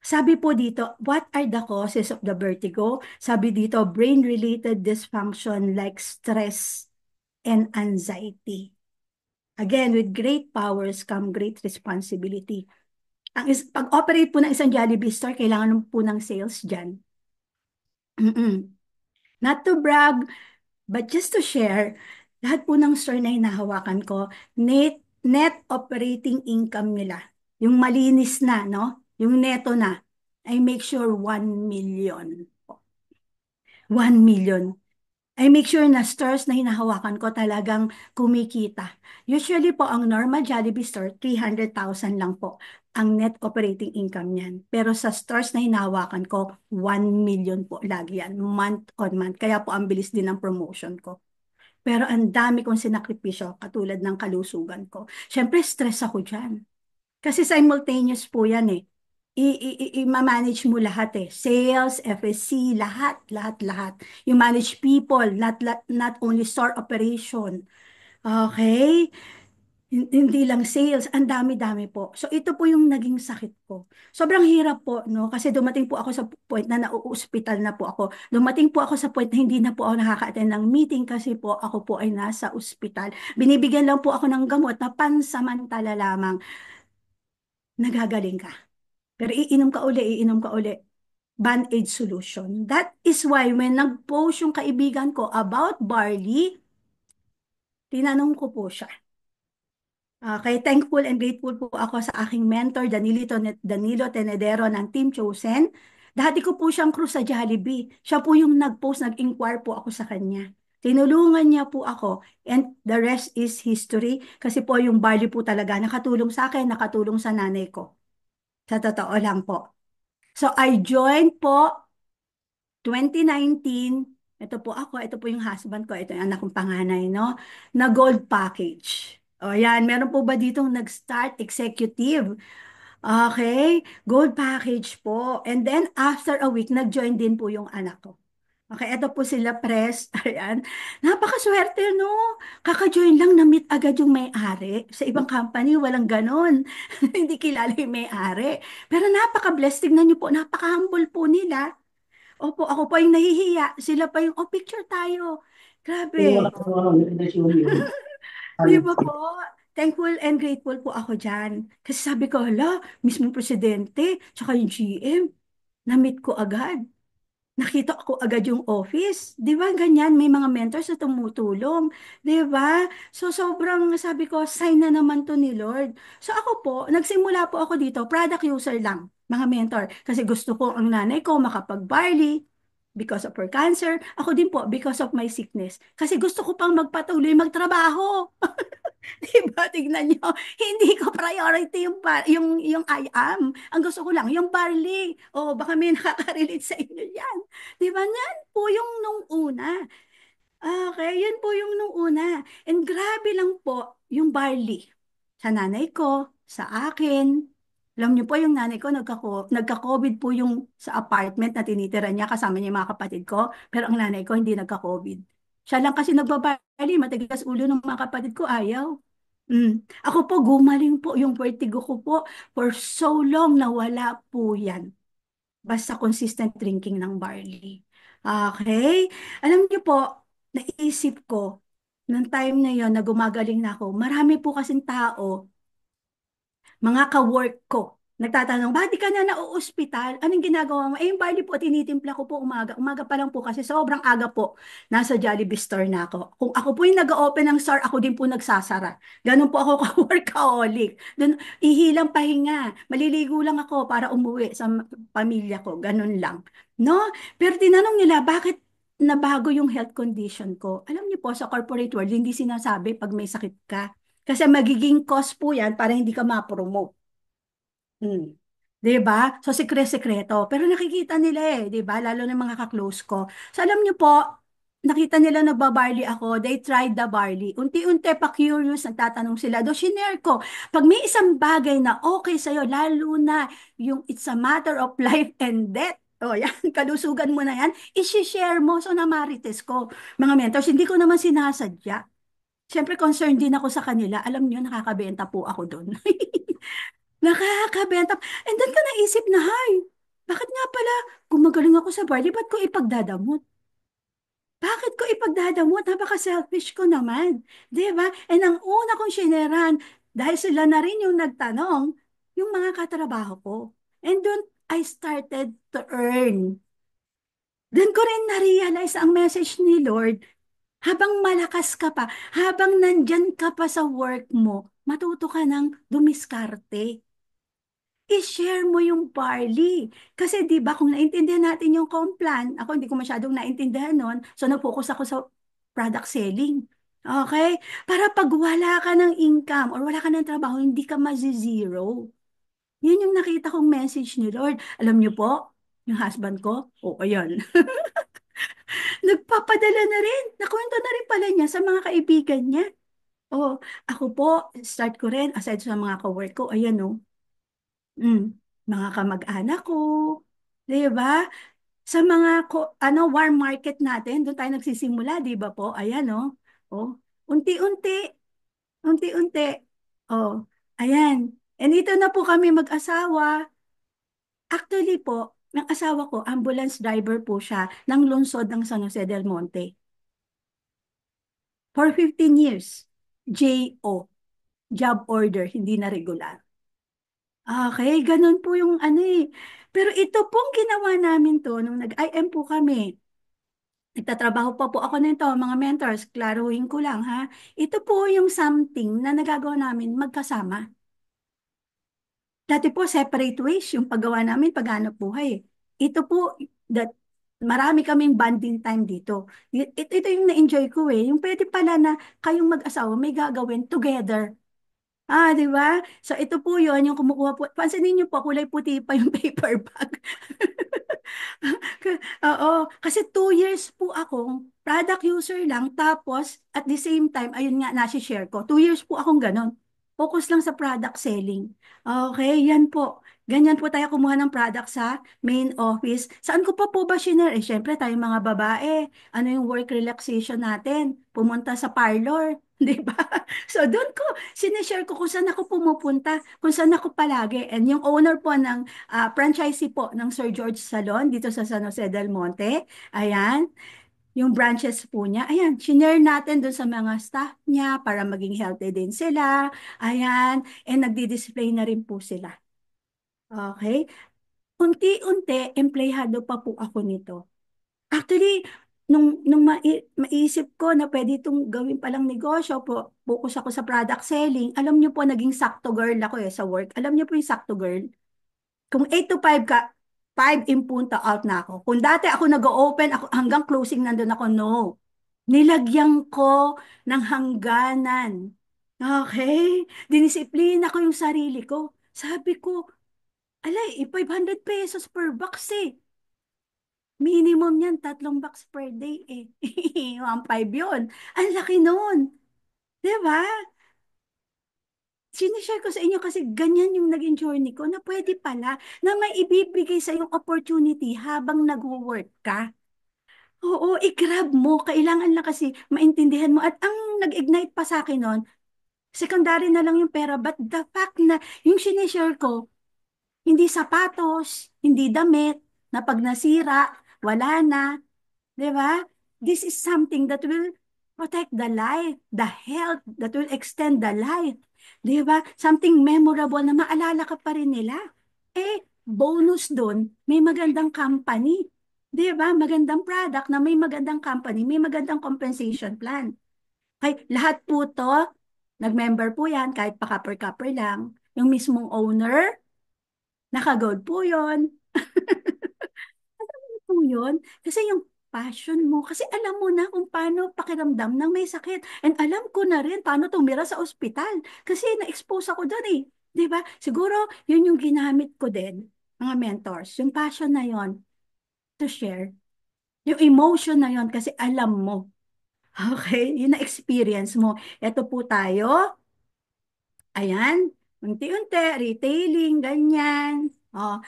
sabi po dito, what are the causes of the vertigo? Sabi dito, brain-related dysfunction like stress and anxiety. Again, with great powers come great responsibility. Pag-operate po ng isang Jollibee store, kailangan po ng sales dyan. Not to brag, but just to share, lahat po ng store na hinahawakan ko, net operating income nila, yung malinis na, no? Yung neto na, I make sure 1 million. 1 million. I make sure na stores na hinahawakan ko talagang kumikita. Usually po, ang normal Jollibee store, 300,000 lang po ang net operating income niyan. Pero sa stores na hinahawakan ko, 1 million po lagi yan, month on month. Kaya po ang bilis din ng promotion ko. Pero ang dami kong sinakripisyo, katulad ng kalusugan ko. Siyempre, stress ako dyan. Kasi simultaneous po yan eh. I-manage mo lahat eh. Sales, FSC, lahat, lahat, lahat. You manage people, not only store operation. Okay? Hindi lang sales, ang dami-dami po. So ito po yung naging sakit ko. Sobrang hirap po, no? Kasi dumating po ako sa point na nauuspital na po ako. Dumating po ako sa point na hindi na po ako nakaka-attend ng meeting kasi po ako po ay nasa ospital. Binibigyan lang po ako ng gamot na pansamantala lamang. Nagagaling ka. Pero iinom ka uli, iinom ka uli. Band-aid solution. That is why when nag-post yung kaibigan ko about barley, tinanong ko po siya. Okay, thankful and grateful po ako sa aking mentor, Danilo Tenedero ng Team Chosen. Dati ko po siyang crew sa Jollibee. Siya po yung nag-post, nag-inquire po ako sa kanya. Tinulungan niya po ako and the rest is history kasi po yung barley po talaga nakatulong sa akin, nakatulong sa nanay ko. Sa totoo lang po. So I joined po 2019, ito po ako, ito po yung husband ko, ito yung anak kong panganay, no? Na gold package. O yan, meron po ba ditong nag-start executive? Okay, gold package po. And then after a week, nag-join din po yung anak ko. Okay, ito po sila press. Ayan. Napakaswerte, no? Kaka-join lang na-meet agad yung may-ari. Sa ibang company, walang ganon. Hindi kilala yung may-ari. Pero napaka-blessed. Tignan niyo po, napaka-humble po nila. Opo, ako pa yung nahihiya. Sila pa yung, oh, picture tayo. Grabe. Di ba po? Thankful and grateful po ako dyan. Kasi sabi ko, hala, mismo presidente, tsaka yung GM, na-meet ko agad. Nakita ko agad yung office. Di ba ganyan? May mga mentors na tumutulong. Di ba? So sobrang sabi ko, sign na naman to ni Lord. So ako po, nagsimula po ako dito, product user lang, mga mentor. Kasi gusto ko ang nanay ko makapag-barley because of her cancer. Ako din po because of my sickness. Kasi gusto ko pang magpatuloy magtrabaho. Diba? Tignan nyo, hindi ko priority yung I am. Ang gusto ko lang, yung barley. O, baka may nakaka-relate sa inyo yan. Diba? Yan po yung nung una. Okay, yun po yung nung una. And grabe lang po yung barley. Sa nanay ko, sa akin. Alam niyo po, yung nanay ko, nagka-COVID po yung sa apartment na tinitira niya, kasama niya yung mga kapatid ko. Pero ang nanay ko, hindi nagka-COVID. Siya lang kasi nagbabarley, matigas ulo ng mga kapatid ko, ayaw. Ako po, gumaling po yung vertigo ko po. For so long, nawala po yan. Basta consistent drinking ng barley. Okay? Alam niyo po, naisip ko, nung time na yon na gumagaling na ako, marami po kasing tao, mga ka-work ko, nagtatanong, bakit di ka na nauospital? Anong ginagawa mo? Eh, yung barley po, tinitimpla ko po umaga. Umaga pa lang po kasi sobrang aga po. Nasa Jollibee store na ako. Kung ako po yung nag-open ng store, ako din po nagsasara. Ganun po ako ka-workaholic. Doon, ihilang pahinga. Maliligo lang ako para umuwi sa pamilya ko. Ganun lang. No? Pero tinanong nila, bakit nabago yung health condition ko? Alam niyo po, sa corporate world, hindi sinasabi pag may sakit ka. Kasi magiging cause po yan para hindi ka ma-promote. Hmm. 'Di ba? So sekreto. Pero nakikita nila 'di ba? Lalo na mga ka-close ko. So alam niyo po, nakita nila nagba-barley ako. They tried the barley. Unti-unti pa curious, nagtatanong sila. Do shinare ko. Pag may isang bagay na okay sa'yo, lalo na yung it's a matter of life and death. O yan, kalusugan mo na yan, isi-share mo. So namarites ko. Mga mentors, hindi ko naman sinasadya. Siyempre, concerned din ako sa kanila. Alam niyo, nakakabenta po ako doon. Nakakabenta. And then ko naisip na, hay, bakit nga pala gumagaling ako sa party, ba't ko ipagdadamot? Bakit ko ipagdadamot? Napaka-selfish ko naman. Di ba? And ang una kong sineran, dahil sila na rin yung nagtanong, yung mga katrabaho ko. And doon, I started to earn. Doon ko rin na-realize ang message ni Lord, habang malakas ka pa, habang nandyan ka pa sa work mo, matuto ka ng dumiskarte. I-share mo yung barley. Kasi 'di ba kung naintindihan natin yung complan, ako hindi ko masyadong naintindihan noon, so nag-focus ako sa product selling. Okay? Para pag wala ka ng income or wala ka ng trabaho, hindi ka mazi-zero. Yun yung nakita kong message ni Lord. Alam niyo po, yung husband ko, ayan. Nagpapadala na rin. Nakwento na rin pala niya sa mga kaibigan niya. Oh, ako po, start ko rin, aside sa mga kawork ko, ayan oh. Mm, mga kamag-anak ko, 'di ba? Sa mga warm market natin, doon tayo nagsisimula, 'di ba po? Ayan oh. Oh, unti-unti, unti-unti. Oh, ayan. And ito na po kami mag-asawa. Actually po, ng asawa ko, ambulance driver po siya ng lungsod ng San Jose del Monte. For 15 years. JO, job order, hindi na regular. Okay, ganun po yung ano eh. Pero ito pong ginawa namin to nung nag-IM po kami. Nagtatrabaho pa po ako nito, mga mentors, klaruhin ko lang ha. Ito po yung something na nagagawa namin magkasama. Dati po separate ways yung paggawa namin paghanap buhay. Ito po, that, marami kaming bonding time dito. Ito yung na-enjoy ko eh. Yung pwede pala na kayong mag-asawa may gagawin together. Di ba? So, ito po yun, yung kumukuha po. Pansinin niyo po, kulay puti pa yung paper bag. Oo, kasi 2 years po akong product user lang. Tapos, at the same time, ayun nga, nasi-share ko. 2 years po akong ganun. Focus lang sa product selling. Okay, yan po. Ganyan po tayo kumuha ng product sa main office. Saan ko pa po ba shinare? Eh, syempre, tayo mga babae. Ano yung work relaxation natin? Pumunta sa parlor. Di ba? So, doon ko, sinishare ko kung saan ako pumupunta, kung saan ako palagi. And yung owner po ng franchisee po ng Sir George Salon dito sa San Jose del Monte. Ayan, yung branches po niya. Ayan, shinare natin doon sa mga staff niya para maging healthy din sila. Ayan, and nagdi-display na rin po sila. Okay? Unti-unti, empleyado pa po ako nito. Actually, nung maisip ko na pwede itong gawin palang negosyo po, focus ako sa product selling. Alam niyo po, naging sakto girl ako sa work. Alam niyo po yung sakto girl? Kung 8 to 5 ka, 5 in punta out na ako. Kung dati ako nag-open, ako, hanggang closing nandun ako, no. Nilagyan ko ng hangganan. Okay? Dinisiplina ko yung sarili ko. Sabi ko, alay, 500 pesos per box eh. Minimum yan, 3 box per day eh. 1.5 yun. Ang laki nun. Di ba? Sinishare ko sa inyo kasi ganyan yung naging journey ko na pwede pala na may ibibigay sa yung opportunity habang nag-work ka. Oo, i-grab mo. Kailangan lang kasi maintindihan mo. At ang nag-ignite pa sa akin nun, secondary na lang yung pera. But the fact na yung sinishare ko, hindi sapatos, hindi damit, na pag nasira, wala na. Di ba? This is something that will protect the life, the health, that will extend the life. Di ba? Something memorable na maalala ka pa rin nila. Eh, bonus doon, may magandang company. Di ba? Magandang product na may magandang company, may magandang compensation plan. Okay, lahat po to, nag-member po yan, kahit pa kapper-kapper lang. Yung mismong owner, naka-gold po yun. Po yun. Kasi yung passion mo, kasi alam mo na kung paano pakiramdam ng may sakit. And alam ko na rin paano tumira sa ospital. Kasi na-expose ako doon eh. Di ba? Siguro, yun yung ginamit ko din, mga mentors. Yung passion na yon to share. Yung emotion na yon kasi alam mo. Okay? Yun na-experience mo. Ito po tayo. Ayan. Unti-unti, retailing, ganyan. Oh,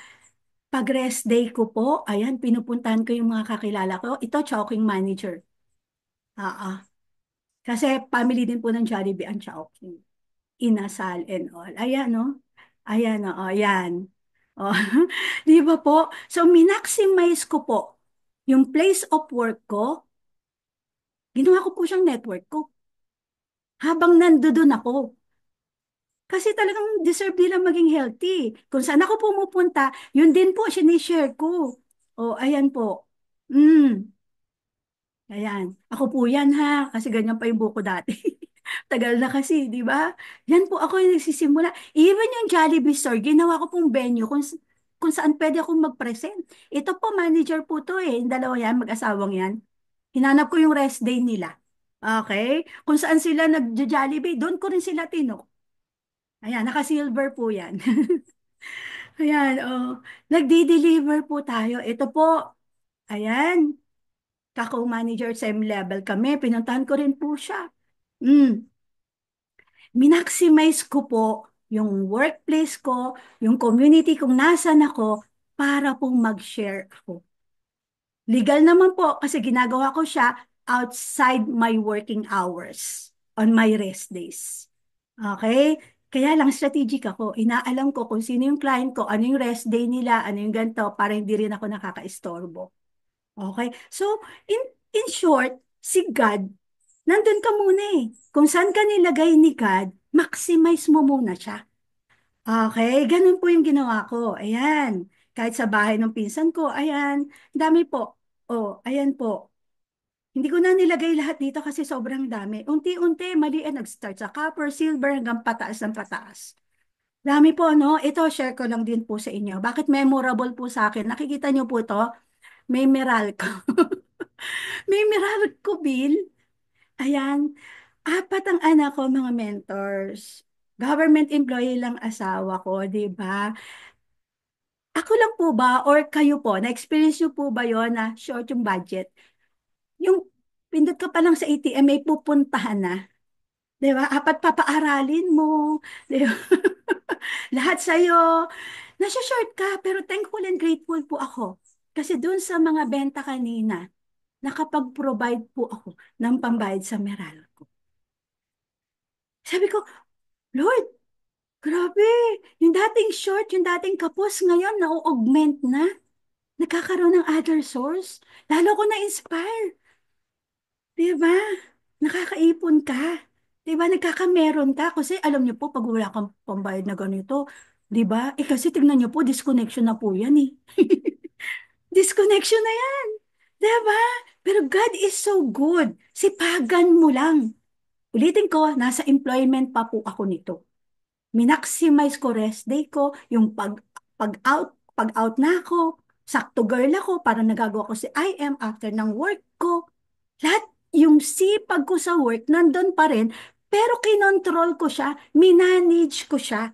pag rest day ko po, ayan, pinupuntahan ko yung mga kakilala ko. Ito, Chowking manager. Ah, kasi family din po ng Jollibee ang Chowking. Inasal and all. Ayan, no? Ayan, no? Oh, ayan. Oh, di ba po? So, minaximize ko po yung place of work ko. Ginawa ko po siyang network ko. Habang nandoon ako. Kasi talagang deserve nila maging healthy. Kung saan ako pumupunta, yun din po, sinishare ko. Oh, ayan po. Mm. Ayan. Ako po yan ha, kasi ganyan pa yung buko dati. Tagal na kasi, di ba? Yan po ako yung nagsisimula. Even yung Jollibee store, ginawa ko pong venue kung saan pwede akong mag-present. Ito po, manager po to eh. Yung dalawa yan, mag-asawang yan. Hinanap ko yung rest day nila. Okay? Kung saan sila nag-Jollibee, doon ko rin sila tinok. Ayan, naka-silver po yan. Ayan, oh. Nagdi-deliver po tayo. Ito po, ayan. Kako-manager, same level kami. Pinuntahan ko rin po siya. Mm. Minaximize ko po yung workplace ko, yung community kung nasan ako, para pong mag-share ako. Legal naman po kasi ginagawa ko siya outside my working hours on my rest days. Okay? Kaya lang strategic ako. Inaalam ko kung sino yung client ko, ano yung rest day nila, ano yung ganito, para hindi rin ako nakakaistorbo. Okay? So, in short, si God, nandun ka muna eh. Kung saan ka nilagay ni God, maximize mo muna siya. Okay? Ganun po yung ginawa ko. Ayan. Kahit sa bahay ng pinsan ko, ayan. Dami po. Oh, ayan po. Hindi ko na nilagay lahat dito kasi sobrang dami. Unti-unti, maliit. Nag-start sa copper, silver, hanggang pataas ng pataas. Dami po, no? Ito, share ko lang din po sa inyo. Bakit memorable po sa akin? Nakikita niyo po to? May Meralco. May Meralco bill. Ayan. Apat ang anak ko, mga mentors. Government employee lang asawa ko, di ba? Ako lang po ba or kayo po, na-experience nyo po ba yon na short yung budget? Yung pindot ka pa lang sa ATM, may pupuntahan na. Di ba? Apat papaaralin mo. Di ba? Lahat sa'yo. Nasa-short ka, pero thankful and grateful po ako. Kasi dun sa mga benta kanina, nakapag-provide po ako ng pambayad sa Meralco. Sabi ko, Lord, grabe, yung dating short, yung dating kapos, ngayon na-augment na. Nagkakaroon ng other source. Lalo ko na-inspire. Di ba? Nakakaipon ka. Di ba? Nagkakameron ka. Kasi alam niyo po, pag wala kang pambayad na ganito, di ba? Eh kasi tignan niyo po, disconnection na po yan eh. Disconnection na yan. Di ba? Pero God is so good. Sipagan mo lang. Ulitin ko, nasa employment pa po ako nito. Minaximize ko rest day ko, yung pag out na ako, sakto girl ako, para nagagawa ko si after ng work ko. Lahat yung sipag ko sa work, nandun pa rin, Pero kinontrol ko siya, minanage ko siya.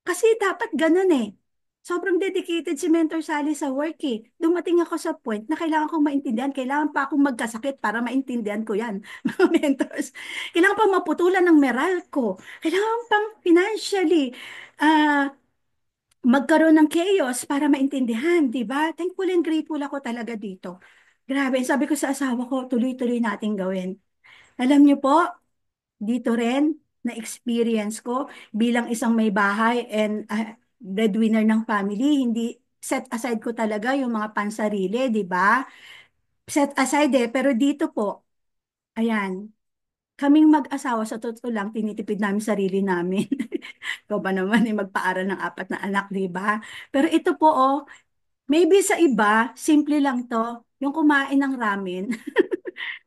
Kasi dapat ganun eh. Sobrang dedicated si Mentor Sally sa work eh. Dumating ako sa point na kailangan kong maintindihan. Kailangan pa akong magkasakit para maintindihan ko yan, mga mentors. Kailangan pa maputulan ng meral ko. Kailangan pang financially ah, magkaroon ng chaos para maintindihan, di ba? Thankful and grateful ako talaga dito. Grabe, sabi ko sa asawa ko, tuloy-tuloy nating gawin. Alam niyo po, dito rin, na-experience ko bilang isang may bahay and breadwinner ng family, hindi set aside ko talaga yung mga pansarili, di ba? Set aside pero dito po, ayan, kaming mag-asawa sa totoo lang, tinitipid namin sarili namin. Ikaw ba naman magpaaral ng 4 na anak, di ba? Pero ito po, maybe sa iba, simple lang to, yung kumain ng ramen.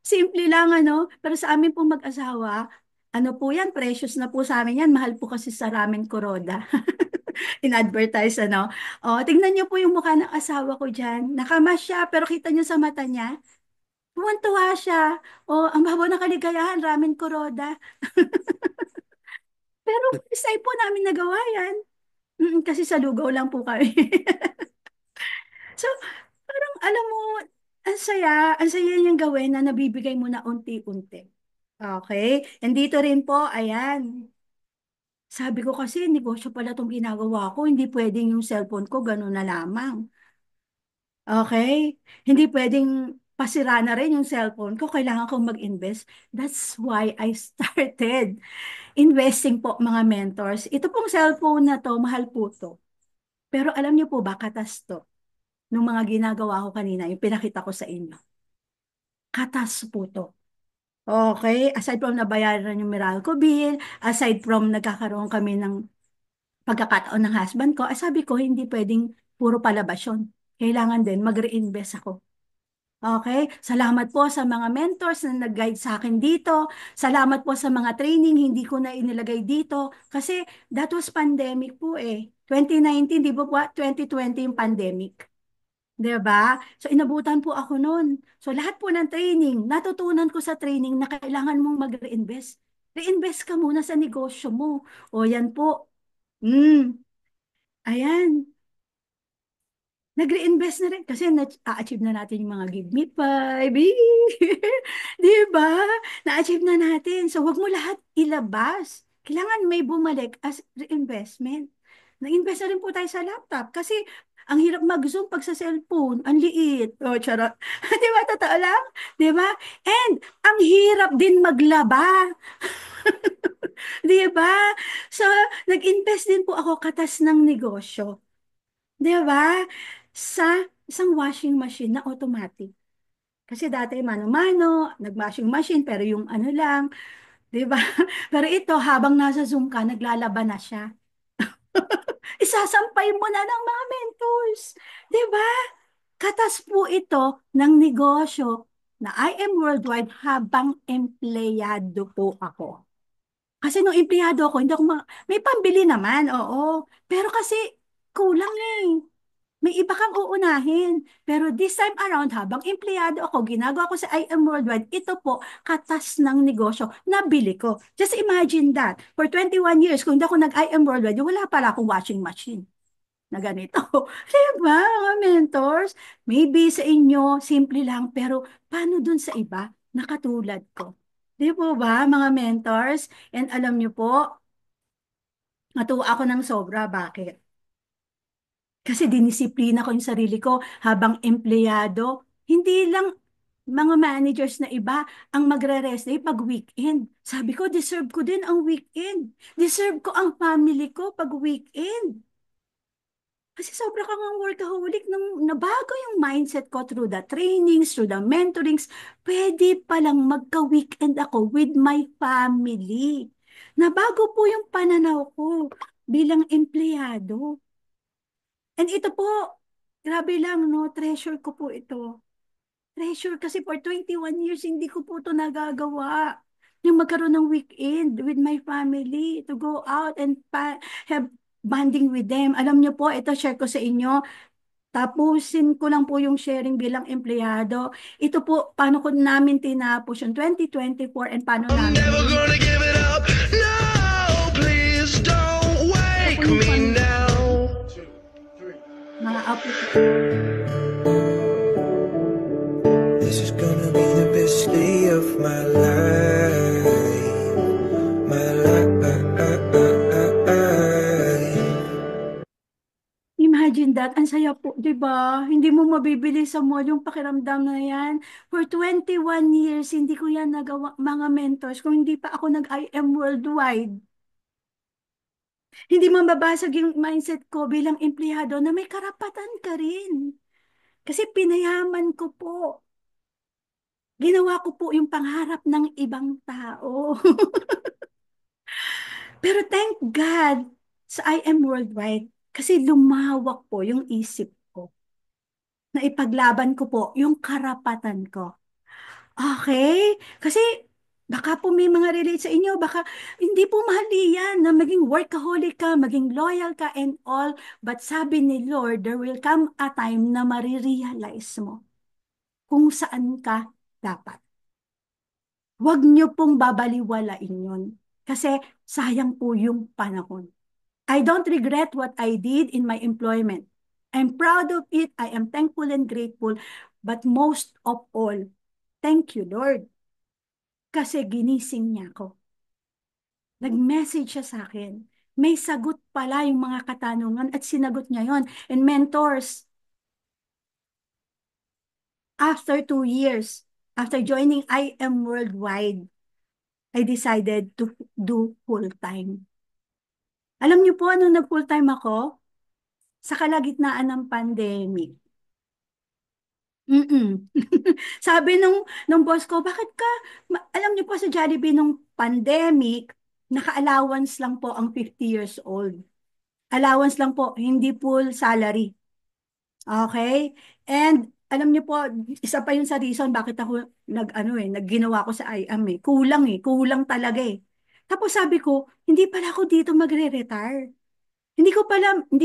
Simple lang, pero sa amin pong mag-asawa, ano po yan, precious na po sa amin yan. Mahal po kasi sa ramen Kuroda. In-advertise, ano. O, tingnan niyo po yung mukha ng asawa ko dyan. Nakamas siya, pero kita niyo sa mata niya, tuwan-tuwa siya. O, ang babaw ng kaligayahan, ramen Kuroda. Pero first time po namin nagawa yan. Kasi sa lugaw lang po kami. So, parang alam mo, ang saya niyang gawin na nabibigay mo na unti-unti. Okay? And dito rin po, ayan. Sabi ko kasi, negosyo pala itong ginagawa ko. Hindi pwedeng yung cellphone ko, gano'n na lamang. Okay? Hindi pwedeng pasira na rin yung cellphone ko. Kailangan kong mag-invest. That's why I started investing po, mga mentors. Ito pong cellphone na to, mahal po to. Pero alam niyo po ba, katas to, nung mga ginagawa ko kanina, yung pinakita ko sa inyo. Katas po to. Okay, aside from nabayaran yung Meralco bill, aside from nagkakaroon kami ng pagkakataon ng husband ko, sabi ko, hindi pwedeng puro palabas yun. Kailangan din mag-reinvest ako. Okay? Salamat po sa mga mentors na nag-guide sa akin dito. Salamat po sa mga training, hindi ko na inilagay dito. Kasi that was pandemic po eh. 2019, di ba po? 2020 yung pandemic. 'Di ba? So inabutan po ako noon. So lahat po ng training, natutunan ko sa training na kailangan mong mag-reinvest. Reinvest ka muna sa negosyo mo. O yan po. Mm, ayan. Nag-reinvest na rin kasi na-achieve na natin yung mga give me five. Di ba? Na-achieve na natin. So wag mo lahat ilabas. Kailangan may bumalik as reinvestment. Nag-invest na rin po tayo sa laptop kasi ang hirap mag-zoom pag sa cellphone. Ang liit. Oh, charot. Di ba? Totoo lang? Di ba? And ang hirap din maglaba. Di ba? So, nag-invest din po ako katas ng negosyo. 'Di ba? Sa isang washing machine na automatic. Kasi dati mano-mano, nag-washing machine, pero yung ano lang, 'di ba? Pero ito, habang nasa Zoom ka, naglalaba na siya. Isasampay mo na ng mga mentors. 'Di ba? Katas po ito ng negosyo na I am worldwide habang empleyado po ako. Kasi nung empleyado ako, hindi ako may pambili naman, oo. Pero kasi kulang eh. May iba kang uunahin. Pero this time around, habang empleyado ako, ginagawa ko sa IM Worldwide, ito po, katas ng negosyo, nabili ko. Just imagine that. For 21 years, kung hindi ako nag-IM Worldwide, wala pala akong washing machine na ganito. Diba, mga mentors? Maybe sa inyo, simple lang, pero paano dun sa iba? Nakatulad ko. Di po ba, mga mentors? And alam niyo po, natuwa ako ng sobra. Bakit? Kasi dinisiplina ko yung sarili ko habang empleyado. Hindi lang mga managers na iba ang magre-rest day pag weekend. Sabi ko, deserve ko din ang weekend. Deserve ko ang family ko pag weekend. Kasi sobra kang ang workaholic nung nabago yung mindset ko through the trainings, through the mentorings. Pwede palang magka-weekend ako with my family. Nabago po yung pananaw ko bilang empleyado. And ito po, grabe lang, no? Treasure ko po ito. Treasure kasi for 21 years, hindi ko po ito nagagawa. Yung magkaroon ng weekend with my family, to go out and have bonding with them. Alam niyo po, ito share ko sa inyo, Tapusin ko lang po yung sharing bilang empleyado. Ito po, paano ko namin tinapos yung 2024 and paano I'm namin never naging gonna give it up. No, please don't ito po wake yung me now. mga apo. This is gonna be the best day of my life. My life. Imagine that, ang saya po, di ba? Hindi mo mabibili sa mall yung pakiramdam na yan. For 21 years, hindi ko yan nagawa, mga mentors, kung hindi pa ako nag-IM worldwide. Hindi mababasag yung mindset ko bilang empleyado na may karapatan ka rin. Kasi pinayaman ko po. Ginawa ko po yung pangarap ng ibang tao. Pero thank God sa IM Worldwide kasi lumawak po yung isip ko na ipaglaban ko po yung karapatan ko. Okay? Kasi baka po may mga relate sa inyo, baka hindi po mahali yan na maging workaholic ka, maging loyal ka and all. But sabi ni Lord, there will come a time na marirealize mo kung saan ka dapat. Huwag niyo pong babaliwalain yun. Kasi sayang po yung panahon. I don't regret what I did in my employment. I'm proud of it. I am thankful and grateful. But most of all, thank you, Lord. Kasi ginising niya ako. Nag-message siya sa akin. May sagot pala yung mga katanungan at sinagot niya yon. And mentors, after 2 years, after joining IM Worldwide, I decided to do full-time. Alam niyo po, nung nag-full-time ako, sa kalagitnaan ng pandemic, sabi nung boss ko, bakit ka, alam niyo po sa Jollibee nung pandemic, naka-allowance lang po ang 50 years old. Allowance lang po, hindi full salary. Okay? And alam niyo po, isa pa yun sa reason bakit ako nagginawa ko sa IAM eh. Kulang talaga eh. Tapos sabi ko, hindi pala ako dito magre-retire. Hindi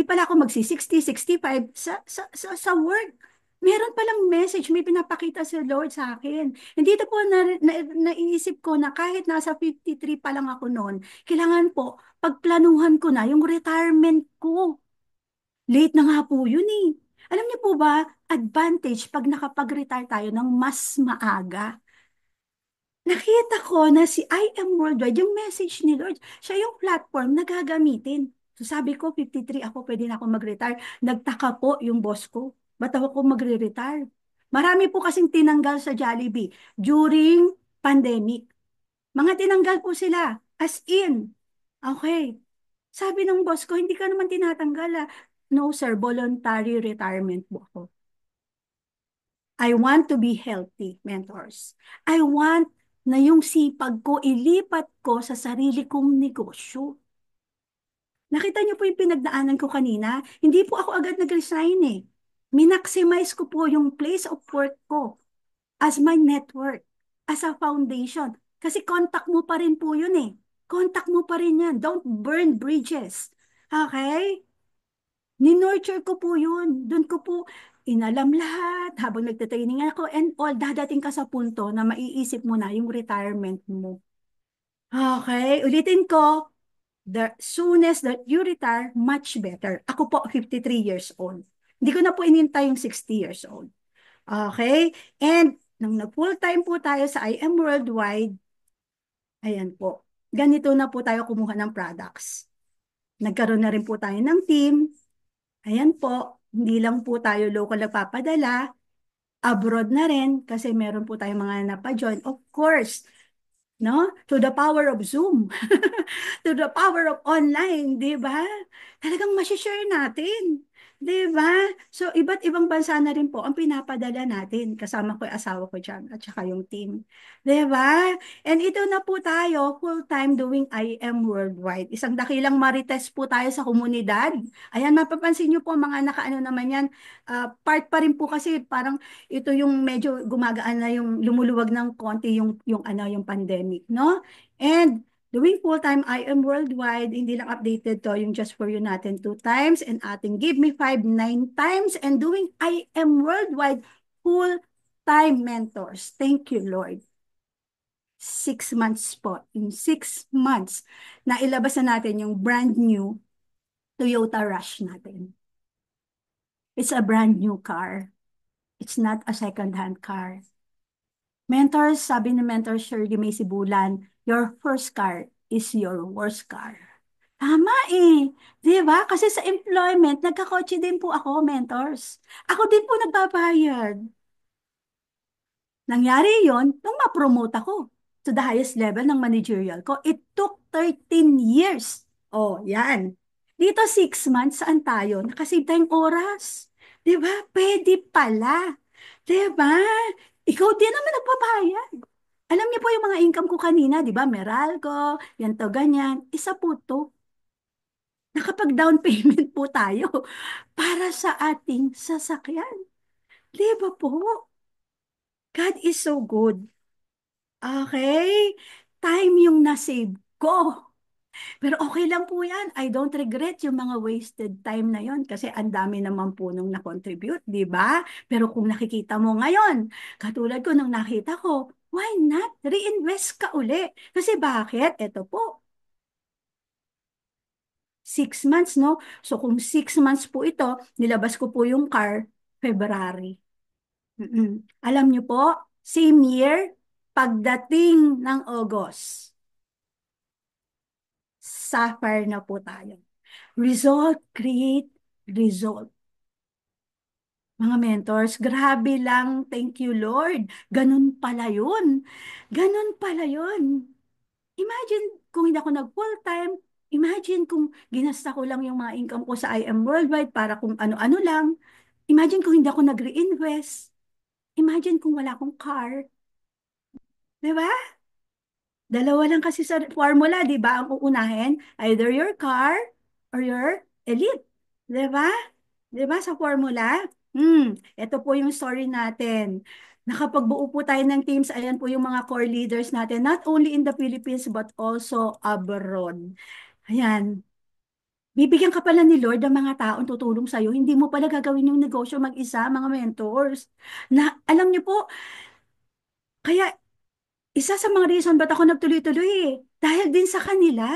pala ako magsi-60, 65 sa work. Meron palang message, may pinapakita si Lord sa akin. Hindi ito po naiisip ko na kahit nasa 53 pa lang ako noon, kailangan po, pagplanuhan ko na yung retirement ko. Late na nga po yun eh. Alam niyo po ba, advantage pag nakapag-retire tayo ng mas maaga. Nakita ko na si I Am Worldwide, yung message ni Lord, siya yung platform na gagamitin. So sabi ko, 53 ako, pwede na ako mag-retire. Nagtaka po yung boss ko. Ba't ako magre-retire? Marami po kasing tinanggal sa Jollibee during pandemic. Mga tinanggal po sila, as in. Okay. Sabi ng boss ko, hindi ka naman tinatanggal ah. No sir, voluntary retirement po ako. I want to be healthy, mentors. I want na yung sipag ko, ilipat ko sa sarili kong negosyo. Nakita niyo po yung pinagdaanan ko kanina? Hindi po ako agad nag-resign eh. Minaximize ko po yung place of work ko as my network, as a foundation. Kasi contact mo pa rin po yun eh. Contact mo pa rin yan. Don't burn bridges. Okay? Ninurture ko po yun. Doon ko po inalam lahat habang nagte-training ako and all. Dadating ka sa punto na maiisip mo na yung retirement mo. Okay, ulitin ko. The soonest that you retire, much better. Ako po, 53 years old. Hindi ko na po inintay yung 60 years old. Okay? And nung nag-full time po tayo sa IM Worldwide, ayan po, ganito na po tayo kumuha ng products. Nagkaroon na rin po tayo ng team. Ayan po, hindi lang po tayo local nagpapadala, abroad na rin kasi meron po tayong mga napa-join. Of course, no? To the power of Zoom, to the power of online, di ba? Talagang masishare natin. Di ba? So, iba't ibang bansa na rin po ang pinapadala natin. Kasama ko yung asawa ko dyan at saka yung team. Di ba? And ito na po tayo, full-time doing IM Worldwide. Isang dakilang marites po tayo sa komunidad. Ayan, mapapansin nyo po mga nakaano naman yan. Part pa rin po kasi parang ito yung medyo gumagaan na yung lumuluwag ng konti yung pandemic, no? And Doing full-time IM worldwide, hindi lang updated to, yung just for you natin 2 times, and ating give me 5, 9 times, and doing IM worldwide full-time mentors. Thank you, Lord. 6 months po. In 6 months, na ilabas na natin yung brand new Toyota Rush natin. It's a brand new car. It's not a second-hand car. Mentors, sabi ni Mentor Shirley May Sibulan, your first car is your worst car. Tama eh. Di ba? Kasi sa employment, nagkakotse din po ako, mentors. Ako din po nagbabayad. Nangyari yon nung ma-promote ako to the highest level ng managerial ko. It took 13 years. Oh, yan. Dito 6 months, saan tayo? Nakasave tayong oras. Di ba? Pwede pala. Di ba? Ikaw din naman nagbabayad. Alam niyo po yung mga income ko kanina, di ba? Meralco, yan to, ganyan. Isa po to. Nakapag-down payment po tayo para sa ating sasakyan. Di ba po? God is so good. Okay? Time yung nasave ko. Pero okay lang po yan. I don't regret yung mga wasted time na yon kasi ang dami naman po nung na-contribute, di ba? Pero kung nakikita mo ngayon, katulad ko nung nakita ko, why not? Reinvest ka uli. Kasi bakit? Ito po, 6 months, no? So kung 6 months po ito, nilabas ko po yung car, February. Alam niyo po, same year, pagdating ng August, Sapphire na po tayo. Result, create, result. Mga mentors, grabe lang. Thank you, Lord. Ganun pala yun. Ganun pala yun. Imagine kung hindi ako nag-full-time. Imagine kung ginasta ko lang yung mga income ko sa IM Worldwide para kung ano-ano lang. Imagine kung hindi ako nag-reinvest. Imagine kung wala akong car. Di ba? Dalawa lang kasi sa formula, di ba? Ang uunahin, either your car or your elite. Di ba? Di ba sa formula? Ito po yung story natin. Nakapagbuo po tayo ng teams. Ayan po yung mga core leaders natin, not only in the Philippines but also abroad. Ayan. Bibigyan ka pala ni Lord ng mga taong tutulong sa'yo. Hindi mo pala gagawin yung negosyo mag-isa, mga mentors. Na, alam niyo po, kaya isa sa mga reason ba't ako nagtuloy-tuloy eh. Dahil din sa kanila.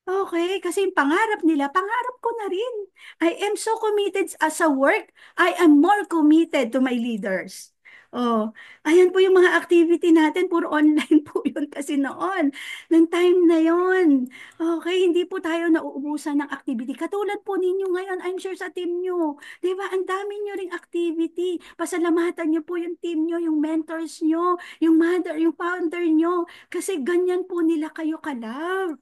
Okay, kasi yung pangarap nila, pangarap ko na rin. I am so committed as a work. I am more committed to my leaders. Oh, ayan po yung mga activity natin, puro online po yun kasi noon. Nang time na yon. Okay, hindi po tayo nauubusan ng activity. Katulad po ninyo ngayon, I'm sure sa team nyo. Di ba, ang dami nyo ring activity. Pasalamatan nyo po yung team nyo, yung mentors nyo, yung mother, yung founder nyo. Kasi ganyan po nila kayo kalove.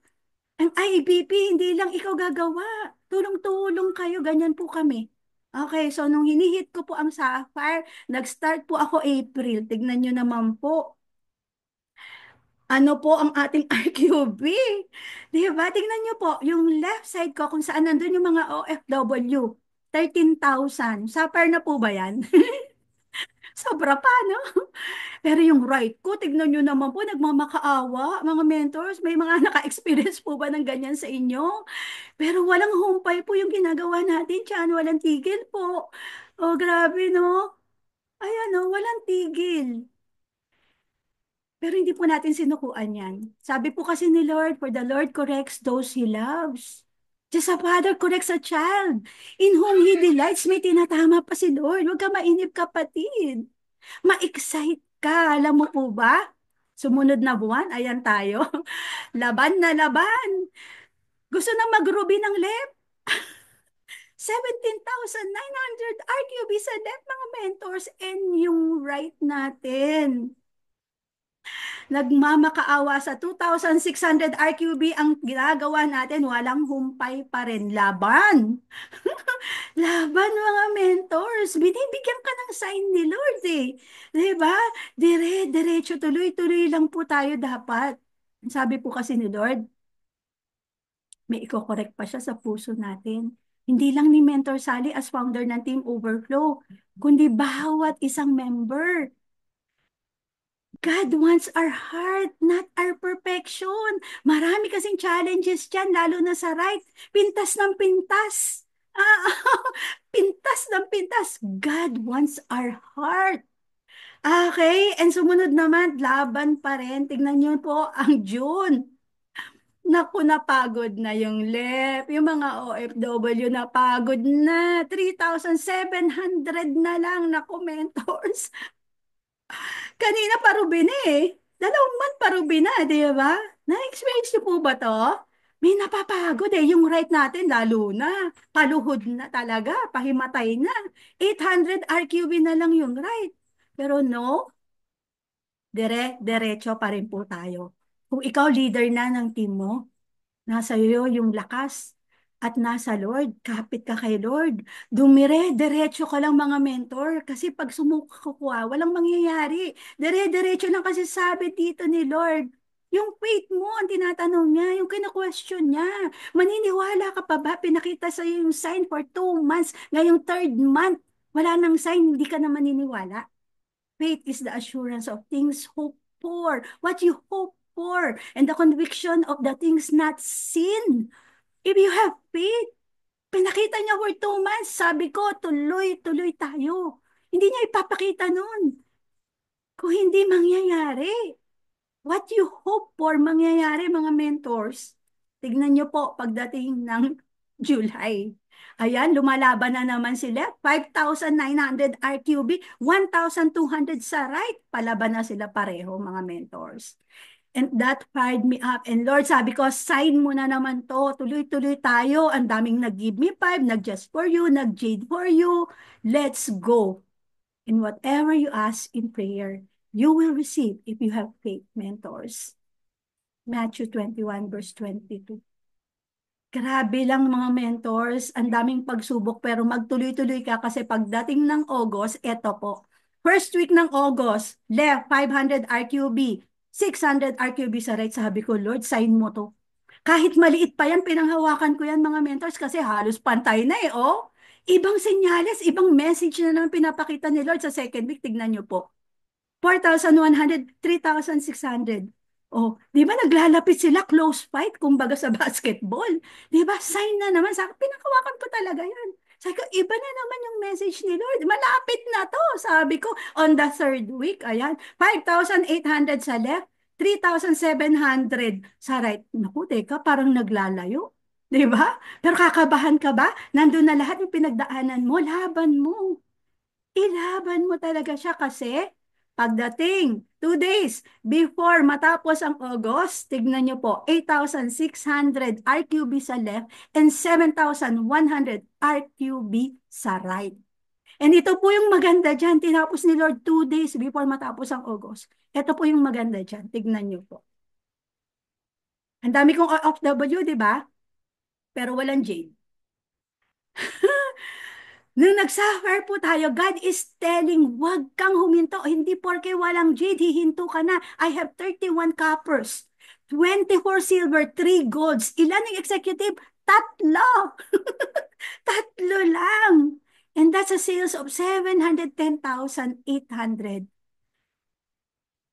Ang IBP, hindi lang ikaw gagawa. Tulong-tulong kayo, ganyan po kami. Okay, so nung hinihit ko po ang Sapphire, nag-start po ako April. Tignan nyo naman po. Ano po ang ating RQB? Di ba? Tignan nyo po, yung left side ko kung saan nandun yung mga OFW. 13,000. Sapphire na po ba yan? Sobra pa, no? Pero yung right ko, tignan nyo naman po, nagmamakaawa, mga mentors. May mga naka-experience po ba ng ganyan sa inyo? Pero walang humpay po yung ginagawa natin dyan. Walang tigil po. Oh, grabe, no? Ayan, no? Walang tigil. Pero hindi po natin sinukuan yan. Sabi po kasi ni Lord, for the Lord corrects those He loves. Just a father corrects a child. In whom He delights, may tinatama pa si Lord. Huwag ka mainip, kapatid. Ma-excite ka. Alam mo po ba? Sumunod na buwan, ayan tayo. Laban na laban. Gusto na mag-ruby ng left. 17,900 RQB sa left, mga mentors, and yung right natin. Nagmamakaawa sa 2,600 RQB ang ginagawa natin, walang humpay pa rin. Laban. Laban, mga mentors. Binibigyan ka ng sign ni Lord eh. Diba? Diretso, tuloy-tuloy lang po tayo dapat. Sabi po kasi ni Lord, may iko-correct pa siya sa puso natin. Hindi lang ni Mentor Sally as founder ng Team Overflow, kundi bawat isang member. God wants our heart, not our perfection. Marami kasing challenges dyan, lalo na sa right. Pintas ng pintas. Ah, pintas ng pintas. God wants our heart. Okay, and sumunod naman, laban pa rin. Tignan niyo po ang June. Naku, napagod na yung LEP. Yung mga OFW napagod na. 3,700 na lang. Naku, mentors. Kanina parubi na eh. 2 month parubi na, di ba? Na-experience niyo po ba to? May napapagod eh. Yung right natin, lalo na. Paluhod na talaga. Pahimatay na. 800 RQB na lang yung right. Pero no, diretso pa rin po tayo. Kung ikaw leader na ng team mo, nasa iyo yung lakas at nasa Lord. Kapit ka kay Lord. Diretso ka lang mga mentor. Kasi pag sumuko ka, walang mangyayari. Diretso lang kasi sabi dito ni Lord. Yung faith mo, ang tinatanong niya, yung kina-question niya. Maniniwala ka pa ba? Pinakita sa yung sign for 2 months. Ngayong third month, wala nang sign, hindi ka na maniniwala. Faith is the assurance of things hoped for. What you hope for. And the conviction of the things not seen. If you have faith, pinakita niya for 2 months, sabi ko, tuloy tayo. Hindi niya ipapakita nun. Kung hindi mangyayari. What you hope for, mangyayari mga mentors. Tignan niyo po pagdating ng July. Ayan, lumalaban na naman sila. 5,900 RQB, 1,200 sa right. Palaban na sila pareho mga mentors. And that fired me up. And Lord, sabi ko, sign mo na naman to. Tuloy-tuloy tayo. Ang daming nag-give me 5, nag-just for you, nag-jade for you. Let's go. And whatever you ask in prayer, you will receive if you have faith, mentors. Matthew 21 verse 22. Grabe lang mga mentors, ang daming pagsubok pero magtuloy-tuloy ka kasi pagdating ng August, eto po. First week ng August, left 500 RQB, 600 RQB sa right. Sabi ko, Lord, sign mo to. Kahit maliit pa yan, pinanghawakan ko yan mga mentors kasi halos pantay na eh, oh. Ibang senyales, ibang message na naman pinapakita ni Lord sa second week. Tignan niyo po. 4,100, 3,600. Oh, di ba naglalapit sila, close fight, kumbaga sa basketball. Di ba, sign na naman. Sabi, pinakawakan ko talaga yan. Sabi ko, iba na naman yung message ni Lord. Malapit na to. Sabi ko, on the third week, ayan, 5,800 sa left, 3,700 sa right. Naku, teka, parang naglalayo. Di ba? Pero kakabahan ka ba? Nandun na lahat yung pinagdaanan mo, laban mo. Ilaban mo talaga siya kasi pagdating 2 days before matapos ang August, tignan niyo po, 8,600 RQB sa left and 7,100 RQB sa right. And ito po yung maganda dyan. Tinapos ni Lord 2 days before matapos ang August. Ito po yung maganda dyan. Tignan niyo po. Ang dami kong OFW, di ba? Pero walang Jade. Nung nagsuffer po tayo, God is telling, wag kang huminto. Hindi porke walang jade, hihinto ka na. I have 31 coppers, 24 silver, 3 golds. Ilan yung executive? 3. Tatlo lang. And that's a sales of 710,800.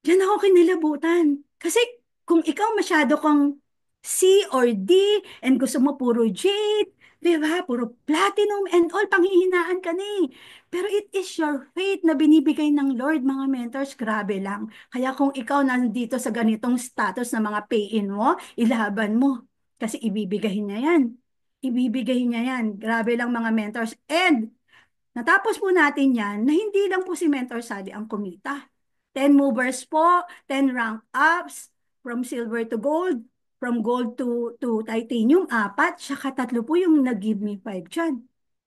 Diyan ako kinilabutan. Kasi kung ikaw masyado kang C or D and gusto mo puro jade, di ba? Puro platinum and all, panghihinaan ka na eh. Pero it is your faith na binibigay ng Lord, mga mentors, grabe lang. Kaya kung ikaw nandito sa ganitong status na mga pay-in mo, ilaban mo. Kasi ibibigay niya yan. Ibibigay niya yan. Grabe lang mga mentors. And natapos po natin yan na hindi lang po si Mentor Sadi ang kumita. 10 movers po, 10 rank ups, from silver to gold, from gold to titanium, 4, saka 3 po yung nag-give me 5 dyan.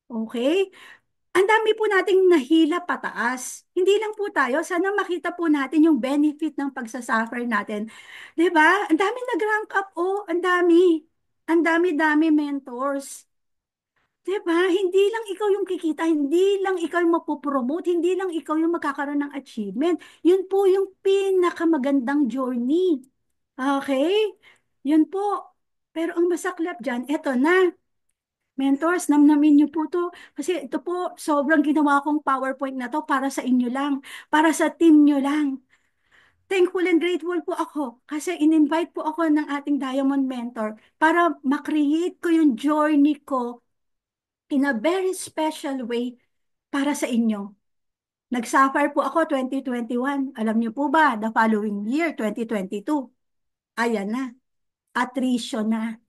Okay? Ang dami po nating nahila pataas. Hindi lang po tayo, sana makita po natin yung benefit ng pagsasuffer natin. 'Di ba? Ang dami nag-rank up, oh, ang dami. Ang dami-dami mentors. Diba? Hindi lang ikaw yung kikita, hindi lang ikaw yung mapopromote, hindi lang ikaw yung magkakaroon ng achievement. Yun po yung pinakamagandang journey. Okay? Yun po. Pero ang masaklap dyan, eto na. Mentors, namnamin niyo po to. Kasi ito po, sobrang ginawa kong PowerPoint na to para sa inyo lang. Para sa team nyo lang. thankful and grateful po ako kasi in-invite po ako ng ating Diamond Mentor para makreate ko yung journey ko in a very special way para sa inyo. Nag-suffer po ako 2021. Alam niyo po ba, the following year, 2022, ayan na, attrition na.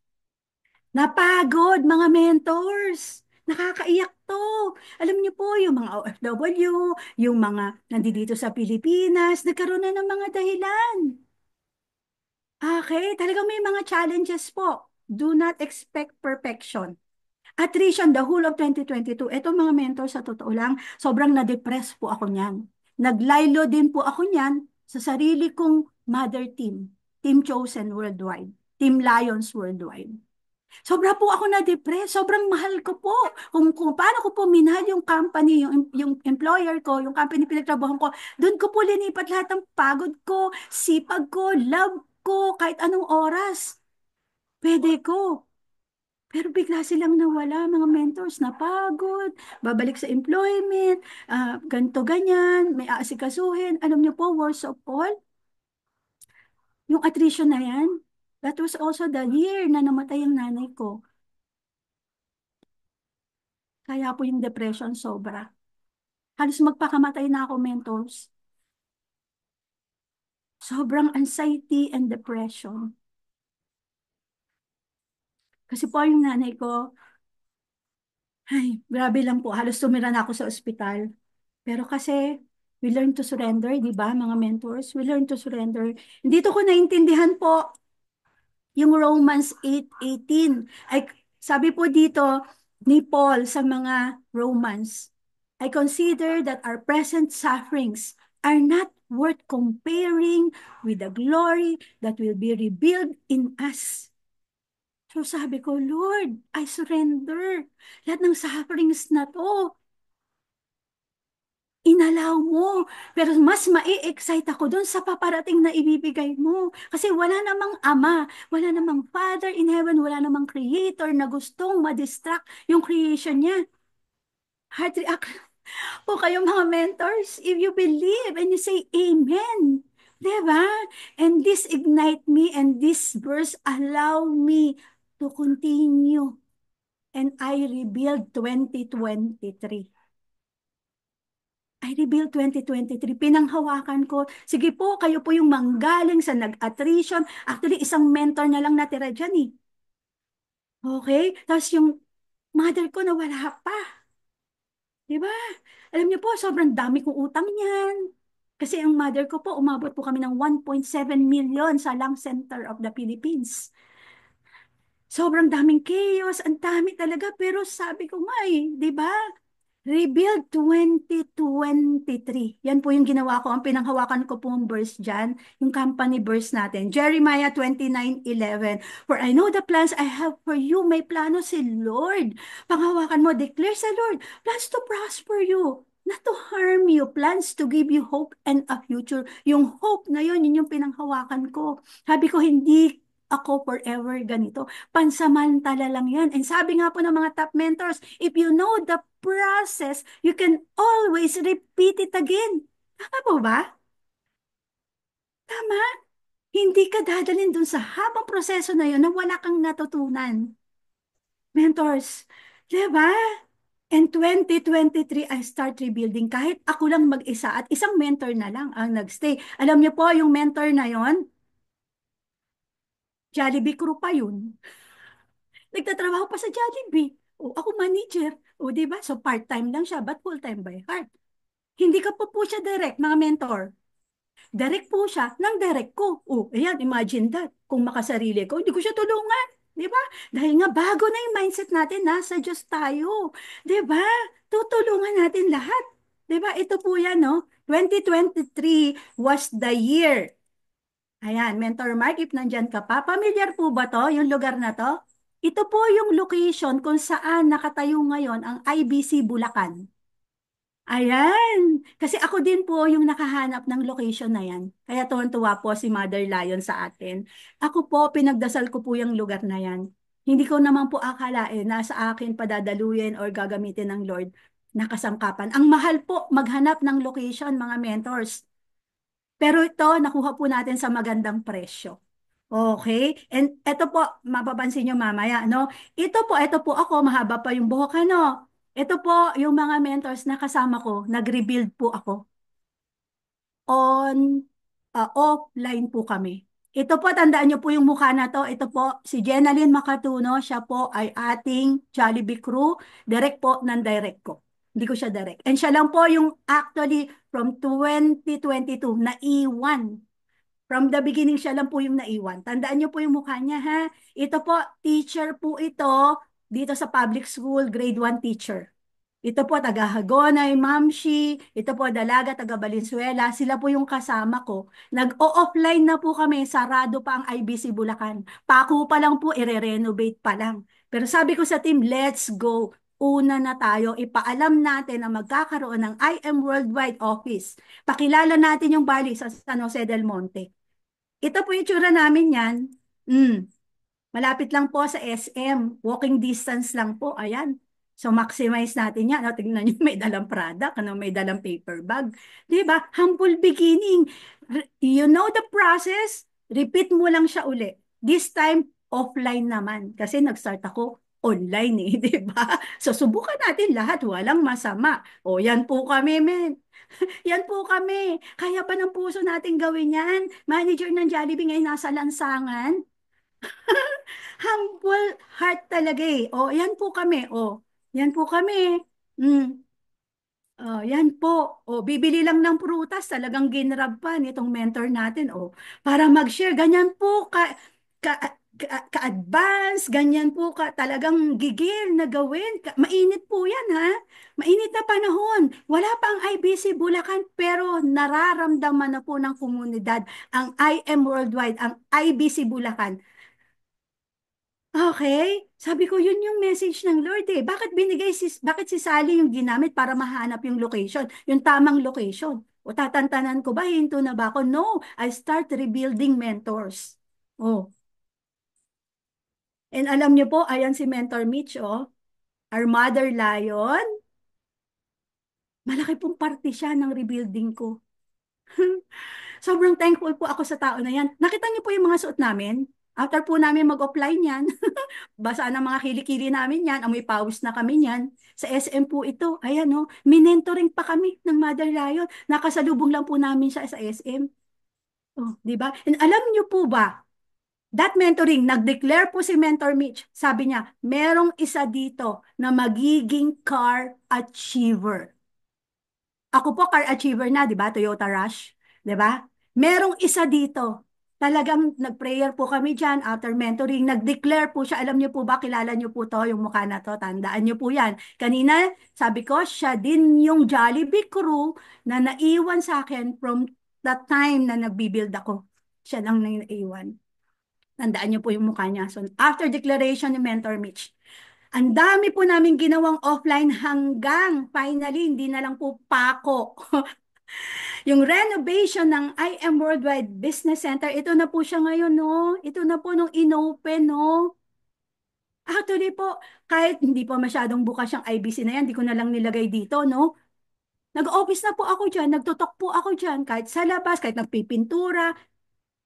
Napagod, mga mentors. Nakakaiyak to. Alam niyo po, yung mga OFW, yung mga nandito sa Pilipinas, nagkaroon na ng mga dahilan. Okay, talagang may mga challenges po. Do not expect perfection. Attrition, the whole of 2022. Ito mga mentors, sa totoo lang, sobrang na-depress po ako niyan. Naglaylo din po ako niyan sa sarili kong mother team, Team Chosen Worldwide, Team Lions Worldwide. Sobra po ako na-depress, sobrang mahal ko po. Kung paano ko po minahal yung company, yung employer ko, yung company pinagtrabahan ko, doon ko po linipat lahat ng pagod ko, sipag ko, love ko, kahit anong oras. Pwede ko. Pero bigla silang nawala, mga mentors, napagod, babalik sa employment, ganito, ganyan, may aasikasuhin. Alam niyo po, worst of all, yung attrition na yan, that was also the year na namatay ang nanay ko. Kaya po yung depression sobra. Halos magpakamatay na ako, mentors. Sobrang anxiety and depression. Kasi po yung nanay ko, ay, grabe lang po, halos tumira na ako sa ospital. Pero kasi, we learn to surrender, di ba, mga mentors? We learn to surrender. Dito ko naintindihan po yung Romans 8:18. Ay, sabi po dito ni Paul sa mga Romans, I consider that our present sufferings are not worth comparing with the glory that will be revealed in us. So sabi ko, Lord, I surrender. Lahat ng sufferings na to, inalaw mo. Pero mas mai-excite ako dun sa paparating na ibibigay mo. Kasi wala namang ama, wala namang Father in heaven, wala namang Creator na gustong ma-distract yung creation niya. Heart react po kayo mga mentors. If you believe and you say Amen. Diba? And this ignite me and this verse allow me to continue. And I rebuild 2023. I rebuild 2023. Pinanghawakan ko. Sige po, kayo po yung manggaling sa nag-attrition. Actually, isang mentor na lang natira dyan eh. Okay? Tapos yung mother ko nawala pa. Diba? Alam niyo po, sobrang dami kong utang niyan. Kasi ang mother ko po, umabot po kami ng 1.7 million sa Lung Center of the Philippines. Sobrang daming chaos, ang dami talaga. Pero sabi ko nga eh, di ba? Rebuild 2023. Yan po yung ginawa ko. Ang pinanghawakan ko po ang verse dyan. Yung company verse natin. Jeremiah 29:11. For I know the plans I have for you. May plano si Lord. Panghawakan mo, declare sa Lord. Plans to prosper you. Not to harm you. Plans to give you hope and a future. Yung hope na yun, yun yung pinanghawakan ko. Sabi ko, hindi ako forever ganito. Pansamantala lang yan. And sabi nga po ng mga top mentors, if you know the process, you can always repeat it again. Tama po ba? Tama? Hindi ka dadalhin dun sa habang proseso na yun na wala kang natutunan. Mentors, di ba? And 2023, I start rebuilding. Kahit ako lang mag-isa at isang mentor na lang ang nagstay. Alam niyo po, yung mentor na yon, Jollibee crew pa yun. Nagtatrabaho pa sa Jollibee. O, ako manager. O, di ba? So, part-time lang siya, but full-time by heart. Hindi ka po siya direct, mga mentor. Direct po siya ng direct ko. O, ayan, imagine that. Kung makasarili ko, hindi ko siya tulungan. Di ba? Dahil nga bago na yung mindset natin, nasa Diyos tayo. Di ba? Tutulungan natin lahat. Di ba? Ito po yan, no? 2023 was the year. Ayan, Mentor Mark, if nandyan ka pa, familiar po ba to, yung lugar na to? Ito po yung location kung saan nakatayo ngayon ang IBC Bulacan. Ayan. Kasi ako din po yung nakahanap ng location na yan. Kaya tuwan-tuwa po si Mother Lion sa atin. Ako po, pinagdasal ko po yung lugar na yan. Hindi ko naman po akalain na sa akin padadaluyin or gagamitin ng Lord na kasangkapan. Ang mahal po maghanap ng location, mga mentors. Pero ito, nakuha po natin sa magandang presyo. Okay? And ito po, mapapansin nyo mamaya, no? Ito po ako, mahaba pa yung buhok, ano? Ito po, yung mga mentors na kasama ko, nag-rebuild po ako. Offline po kami. Ito po, tandaan niyo po yung mukha na to. Ito po, si Jenaline Macatuno. Siya po ay ating Jollibee crew. Direct po ng direct ko. Hindi ko siya direct. And siya lang po yung actually from 2022 na iwan. From the beginning, siya lang po yung naiwan. Tandaan niyo po yung mukha niya, ha? Ito po, teacher po ito dito sa public school, grade 1 teacher. Ito po, taga Hagonay, Mamshi. Ito po, dalaga, taga Valenzuela. Sila po yung kasama ko. Nag-o-offline na po kami. Sarado pa ang IBC Bulacan. Paku pa lang po, ire-renovate pa lang. Pero sabi ko sa team, let's go. Una na tayo. Ipaalam natin na magkakaroon ng IM Worldwide Office. Pakilala natin yung Bali sa San Jose del Monte. Ito po yung tsura namin yan. Malapit lang po sa SM. Walking distance lang po. Ayan. So, maximize natin yan. O, tingnan nyo, may dalang product, ano, may dalang paper bag. Di ba? Humble beginning. You know the process? Repeat mo lang siya uli. This time, offline naman. Kasi nag-start ako online eh, di ba? So, subukan natin lahat. Walang masama. O, yan po kami, men. Yan po kami. Kaya ba ng puso natin gawin yan? Manager ng Jollibee ngayon nasa lansangan. Humble heart talaga eh. O, yan po kami. O, yan po kami. Mm. Oh, yan po. O, bibili lang ng prutas. Talagang ginrab pa nitong mentor natin. O, para mag-share. Ganyan po ka, ka-advance. Ganyan po ka talagang gigil na gawin. Mainit po yan, ha? Mainit na panahon. Wala pa ang IBC Bulacan, pero nararamdaman na po ng komunidad ang IM Worldwide, ang IBC Bulacan. Okay, sabi ko yun yung message ng Lord eh. Bakit si Sally yung ginamit para mahanap yung location, yung tamang location? O tatantanan ko ba, hinto na ba ako? No, I start rebuilding mentors. Oh, and alam niyo po, ayan si Mentor Mitch, oh, our mother lion. Malaki pong parte siya ng rebuilding ko. Sobrang thankful po ako sa tao na yan. Nakita niyo po yung mga suot namin? After po namin mag-offline yan, basa ng mga kilikili namin yan, amoy pawis na kami yan. Sa SM po ito, ayan o, minentoring pa kami ng Mother Lion. Nakasalubong lang po namin siya sa SM. Oh, di ba? And alam niyo po ba, that mentoring, nag-declare po si Mentor Mitch. Sabi niya, merong isa dito na magiging car achiever. Ako po car achiever na, di ba? Toyota Rush, di ba? Merong isa dito. Talagang nag-prayer po kami dyan after mentoring. Nag-declare po siya. Alam niyo po ba, kilala niyo po to, yung mukha na to. Tandaan niyo po yan. Kanina, sabi ko, siya din yung Jollibee crew na naiwan sa akin from the time na nagbibuild ako. Siya lang na yung naiwan. Tandaan niyo po yung mukha niya. So, after declaration ni Mentor Mitch, ang dami po namin ginawang offline hanggang finally, hindi na lang po pako. Yung renovation ng IM Worldwide Business Center, ito na po siya ngayon, no? Ito na po nung inopen, no? Actually po, kahit hindi po masyadong bukas yung IBC na yan, hindi ko na lang nilagay dito, no? Nag-office na po ako dyan, nagtutok po ako dyan, kahit sa labas, kahit nagpipintura,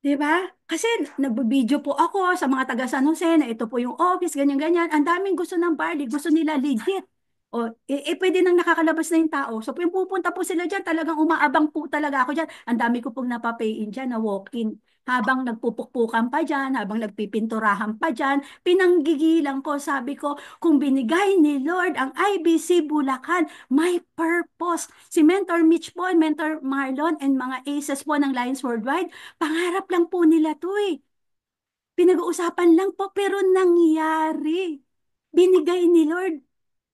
di ba? Kasi nagbo-video po ako sa mga taga San Jose na ito po yung office, ganyan-ganyan. Ang daming gusto ng barley, gusto nila legit. O, pwede nang nakakalabas na yung tao. So, yung pupunta po sila dyan, talagang umaabang po talaga ako dyan. Ang dami ko pong napapay-in dyan na walk-in. Habang nagpupukpukan pa dyan, habang nagpipinturahan pa dyan, pinanggigilan ko, sabi ko, kung binigay ni Lord ang IBC Bulacan, may purpose. Si Mentor Mitch po, Mentor Marlon, and mga aces po ng Lions Worldwide, pangarap lang po nila to eh. Pinag-uusapan lang po, pero nangyari. Binigay ni Lord.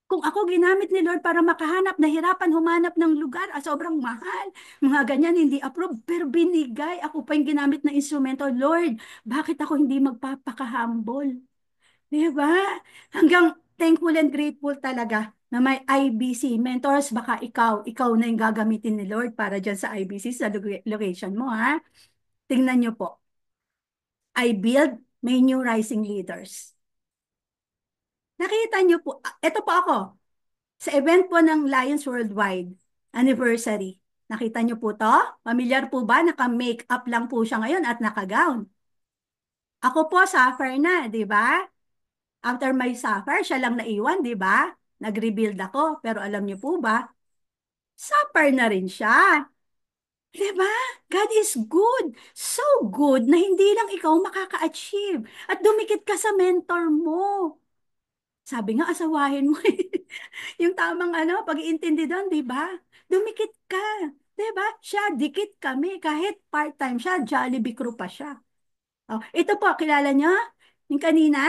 Kung ako ginamit ni Lord para makahanap, nahirapan humanap ng lugar, sobrang mahal, mga ganyan, hindi approve, pero binigay, ako pa yung ginamit na instrumento. Lord, bakit ako hindi magpapaka-humble? Di ba? Hanggang thankful and grateful talaga na may IBC. Mentors, baka ikaw na yung gagamitin ni Lord para dyan sa IBC, sa location mo, ha? Tingnan nyo po. I build may new rising leaders. Nakita nyo po, ito po ako, sa event po ng Lions Worldwide anniversary. Nakita niyo po to? Pamilyar po ba? Naka-makeup lang po siya ngayon at naka-gown. Ako po, suffer na, di ba? After my suffer, siya lang naiwan, di ba? Nag-rebuild ako. Pero alam niyo po ba, suffer na rin siya. Di ba? God is good. So good na hindi lang ikaw makaka-achieve. At dumikit ka sa mentor mo. Sabi nga, asawahin mo. Yung tamang pag-iintindi doon, di ba? Dumikit ka. Di ba? Siya, dikit kami. Kahit part-time siya, Jollibee crew pa siya. Oh, ito po, kilala niyo? Yung kanina,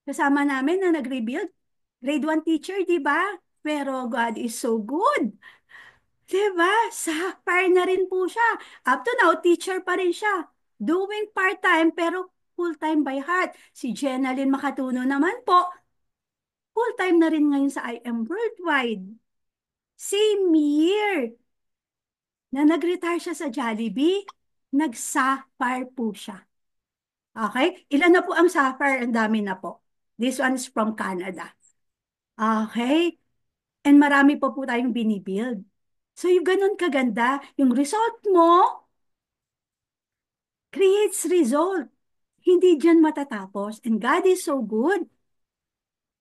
kasama namin na nag-rebuild. Grade 1 teacher, di ba? Pero God is so good. Di ba? Sapar na rin po siya. Up to now, teacher pa rin siya. Doing part-time, pero full-time by heart. Si Jenalyn Makatuno naman po, full-time na rin ngayon sa I Am Worldwide. Same year na nag-retire siya sa Jollibee, nag-sapphire po siya. Okay? Ilan na po ang sapphire? Ang dami na po. This one is from Canada. Okay? And marami po tayong binibuild. So yung ganun kaganda, yung result mo creates result. Hindi dyan matatapos. And God is so good.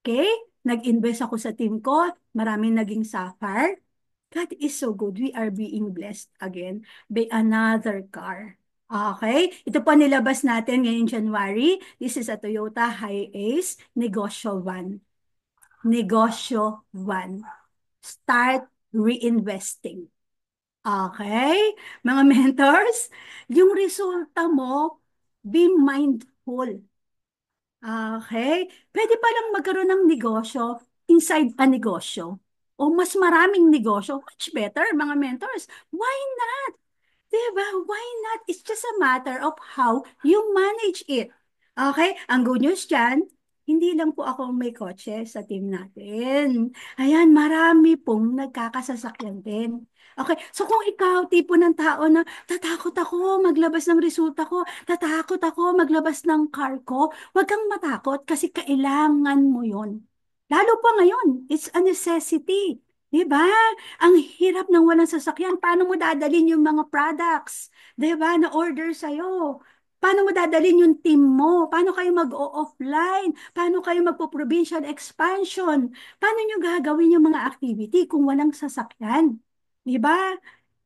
Okay? Nag-invest ako sa team ko. Maraming naging sapphire. God is so good. We are being blessed again by another car. Okay? Ito po nilabas natin ngayong January. This is a Toyota Hiace Negosyo 1. Negosyo 1. Start reinvesting. Okay? Mga mentors, yung resulta mo, be mindful. Okay? Pwede palang magkaroon ng negosyo inside a negosyo. O mas maraming negosyo, much better, mga mentors. Why not? Diba? Why not? It's just a matter of how you manage it. Okay? Ang good news dyan, hindi lang po ako ang may kotse sa team natin. Ayan, marami pong nagkakasasakyan din. Okay, so kung ikaw, tipo ng tao na tatakot ako maglabas ng resulta ko, tatakot ako maglabas ng car ko, huwag kang matakot kasi kailangan mo yon. Lalo pa ngayon, it's a necessity. Diba? Ang hirap ng walang sasakyan. Paano mo dadalhin yung mga products? Diba? Na order sa'yo. Paano mo dadalhin yung team mo? Paano kayo mag-o-offline? Paano kayo magpo-provincial expansion? Paano nyo gagawin yung mga activity kung walang sasakyan? Diba?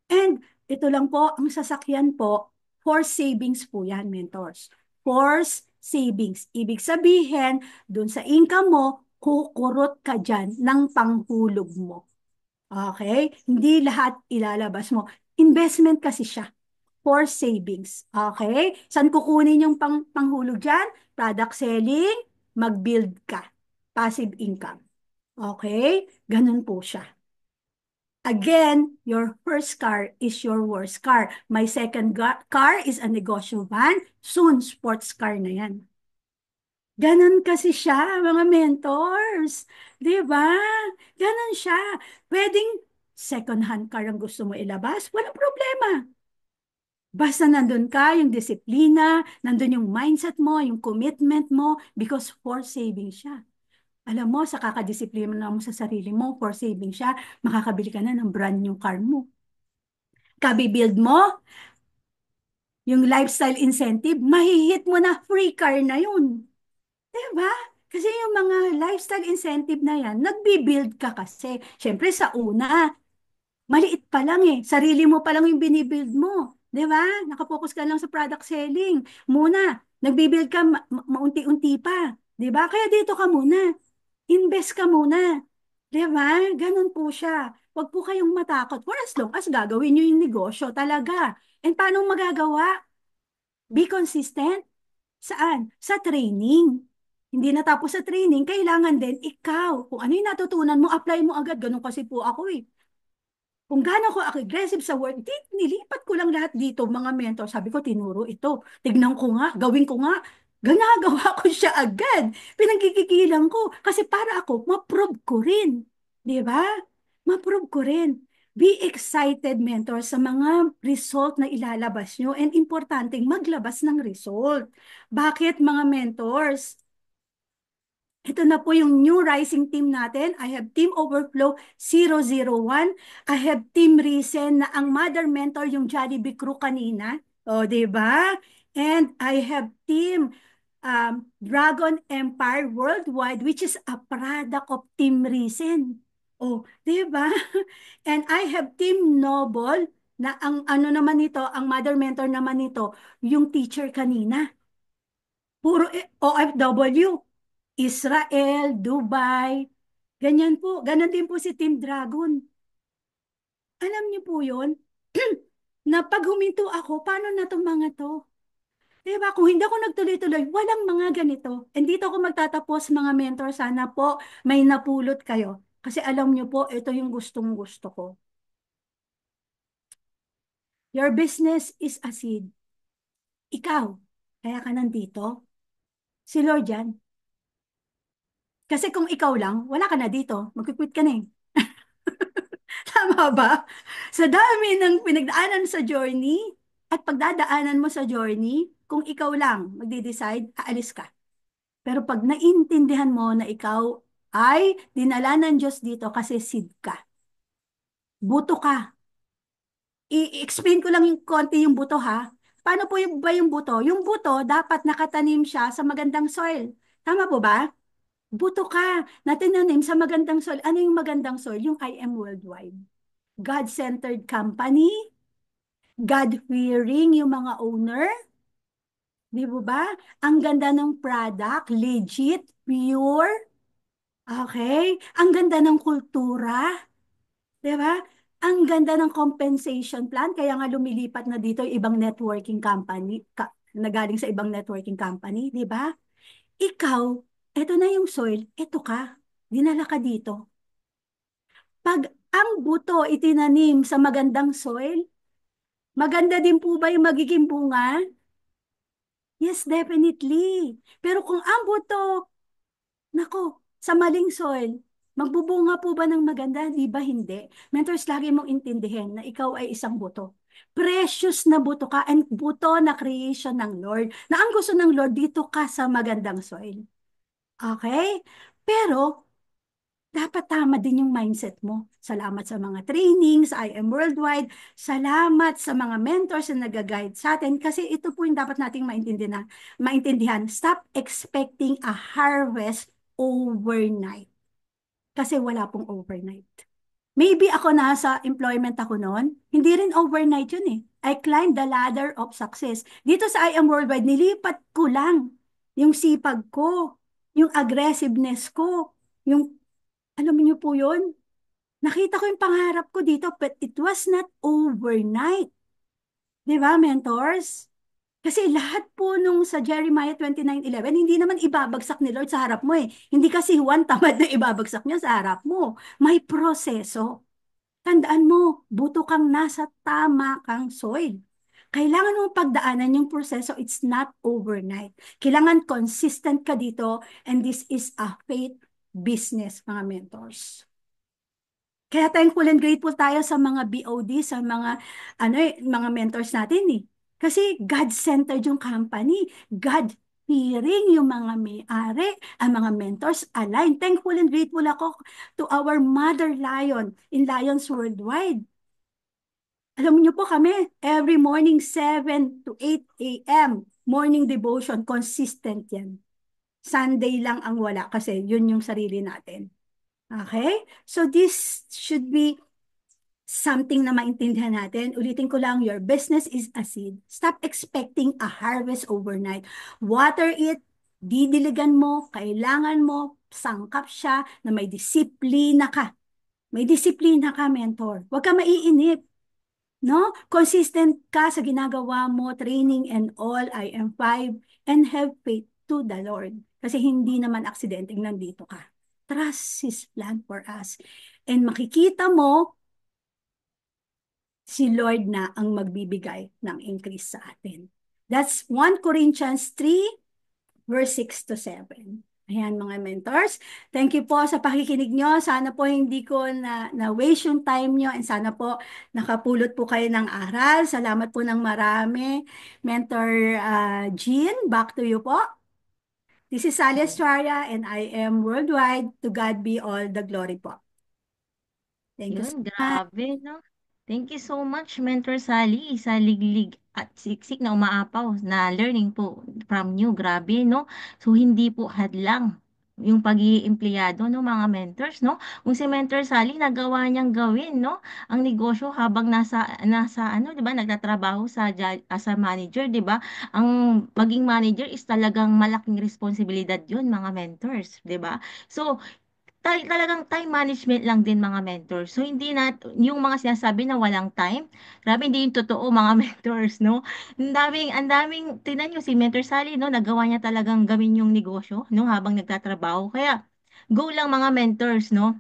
And ito lang po, ang sasakyan po, forced savings po yan, mentors. Forced savings. Ibig sabihin, dun sa income mo, kukurot ka dyan ng panghulog mo. Okay? Hindi lahat ilalabas mo. Investment kasi siya. For savings. Okay? Saan kukunin yung panghulog dyan? Product selling, mag-build ka. Passive income. Okay? Ganun po siya. Again, your first car is your worst car. My second car is a negosyo van. Soon, sports car na yan. Ganon kasi siya, mga mentors. Di ba? Ganon siya. Pwedeng second hand car ang gusto mo ilabas. Walang problema. Basta nandun ka, yung disiplina, nandun yung mindset mo, yung commitment mo, because for saving siya. Alam mo, sa kakadisiplina mo sa sarili mo, for saving siya, makakabili ka na ng brand new car mo. Kabibuild mo, yung lifestyle incentive, mahihit mo na free car na yun. Diba? Kasi yung mga lifestyle incentive na yan, nagbi-build ka kasi. Siyempre sa una, maliit pa lang eh. Sarili mo pa lang yung binibuild mo. Diba? Nakapokus ka lang sa product selling. Muna, nagbi-build ka maunti-unti pa. Diba? Kaya dito ka muna. Invest ka muna. Diba? Ganun po siya. Huwag po kayong matakot for as long as gagawin nyo yung negosyo talaga. And paano magagawa? Be consistent. Saan? Sa training. Hindi natapos sa training, kailangan din ikaw. Kung ano yung natutunan mo, apply mo agad. Ganun kasi po ako eh. Kung gaano ko aggressive sa work, nilipat ko lang lahat dito, mga mentor. Sabi ko, tinuro ito. Tignan ko nga, gawin ko nga. Ginagawa ko siya agad. Pinagkikikilang ko. Kasi para ako, ma-prove ko rin. Di ba? Ma-prove ko rin. Be excited, mentor, sa mga result na ilalabas nyo. And importanteng maglabas ng result. Bakit, mga mentors? Ito na po yung new rising team natin. I have Team Overflow 001. I have Team Risen na ang mother mentor yung Jollibee crew kanina. O, di ba? And I have Team Dragon Empire Worldwide, which is a product of Team Risen. Oh, di ba? And I have Team Noble na ang ano naman nito, ang mother mentor naman nito, yung teacher kanina. Puro OFW. Israel, Dubai, ganyan po. Ganon din po si Team Dragon. Alam niyo po yun? Na pag huminto ako, paano na itong mga to? Diba? Kung hindi ako nagtuloy-tuloy, walang mga ganito. And dito ako magtatapos, mga mentor. Sana po may napulot kayo. Kasi alam niyo po, ito yung gustong-gusto ko. Your business is a seed. Ikaw, kaya ka nandito. Si Lord yan. Kasi kung ikaw lang, wala ka na dito. Mag-quit ka na eh. Tama ba? Sa dami ng pinagdaanan sa journey at pagdadaanan mo sa journey, kung ikaw lang magde-decide, aalis ka. Pero pag naintindihan mo na ikaw ay dinala ng Diyos dito kasi seed ka, buto ka. I-explain ko lang yung konti yung buto ha. Paano po yung, ba yung buto? Yung buto, dapat nakatanim siya sa magandang soil. Tama po ba? Buto ka na tinanim sa magandang soil. Ano yung magandang soil? Yung I am worldwide. God-centered company, God-fearing yung mga owner, di ba? Ang ganda ng product, legit, pure, okay? Ang ganda ng kultura, di ba? Ang ganda ng compensation plan, kaya nga lumilipat na dito yung ibang networking company, na galing sa ibang networking company, di ba? Ikaw, eto na yung soil, eto ka, dinala ka dito. Pag ang buto itinanim sa magandang soil, maganda din po ba yung magiging bunga? Yes, definitely. Pero kung ang buto, nako, sa maling soil, magbubunga po ba ng maganda? Di ba hindi? Mentors, lagi mong intindihin na ikaw ay isang buto. Precious na buto ka and buto na creation ng Lord. Na ang gusto ng Lord, dito ka sa magandang soil. Okay? Pero, dapat tama din yung mindset mo. Salamat sa mga trainings, I am worldwide. Salamat sa mga mentors na nag-guide sa atin kasi ito po yung dapat nating maintindihan. Stop expecting a harvest overnight. Kasi wala pong overnight. Maybe ako nasa employment ako noon, hindi rin overnight yun eh. I climbed the ladder of success. Dito sa I am worldwide, nilipat ko lang yung sipag ko, yung aggressiveness ko, yung alam niyo po yun? Nakita ko yung pangarap ko dito, but it was not overnight. Di ba, mentors? Kasi lahat po nung sa Jeremiah 29:11, hindi naman ibabagsak ni Lord sa harap mo eh. Hindi kasi Juan tamad na ibabagsak niya sa harap mo. May proseso. Tandaan mo, buto kang nasa tama kang soil. Kailangan mo pagdaanan yung proseso. It's not overnight. Kailangan consistent ka dito and this is a faith business, mga mentors. Kaya thankful and grateful tayo sa mga BOD, sa mga mga mentors natin eh. Kasi God-centered yung company. God-fearing yung mga may-ari, ang mga mentors aligned. Thankful and grateful ako to our Mother Lion in Lions Worldwide. Alam niyo po kami, every morning 7 to 8 a.m. morning devotion, consistent yan. Sunday lang ang wala kasi yun yung sarili natin. Okay? So this should be something na maintindihan natin. Ulitin ko lang, your business is a seed. Stop expecting a harvest overnight. Water it, didiligan mo, kailangan mo, sangkap siya na may disiplina ka. May disiplina ka, mentor. Huwag ka maiinip. No? Consistent ka sa ginagawa mo, training and all, I am 5, and have faith to the Lord. Kasi hindi naman aksidenteng nandito ka. Trust His plan for us. And makikita mo, si Lord na ang magbibigay ng increase sa atin. That's 1 Corinthians 3, verse 6 to 7. Ayan mga mentors. Thank you po sa pakikinig nyo. Sana po hindi ko na-waste yung time nyo and sana po nakapulot po kayo ng aral. Salamat po ng marami. Mentor Jean, back to you po. This is Sally Estrella and I am worldwide. To God be all the glory po. Thank you so Yun, much. grabe, no? Thank you so much, Mentor Sally, sa liglig at siksik na umaapaw na learning po from you. Grabe, no? So, hindi po hadlang yung pag-iiempleyado, no, mga mentors, no? Kung si Mentor Sally, nagawa niyang gawin, no? Ang negosyo habang nasa ano, di ba, nagtatrabaho as a manager, di ba? Ang maging manager is talagang malaking responsibilidad yun, mga mentors, di ba? So, talagang time management lang din mga mentors. So hindi na yung mga sinasabi na walang time, grabe hindi yung totoo mga mentors, no? Ang daming tingnan niyo si Mentor Sally, no, nagawa niya talagang gawin yung negosyo, no, habang nagtatrabaho. Kaya go lang mga mentors, no?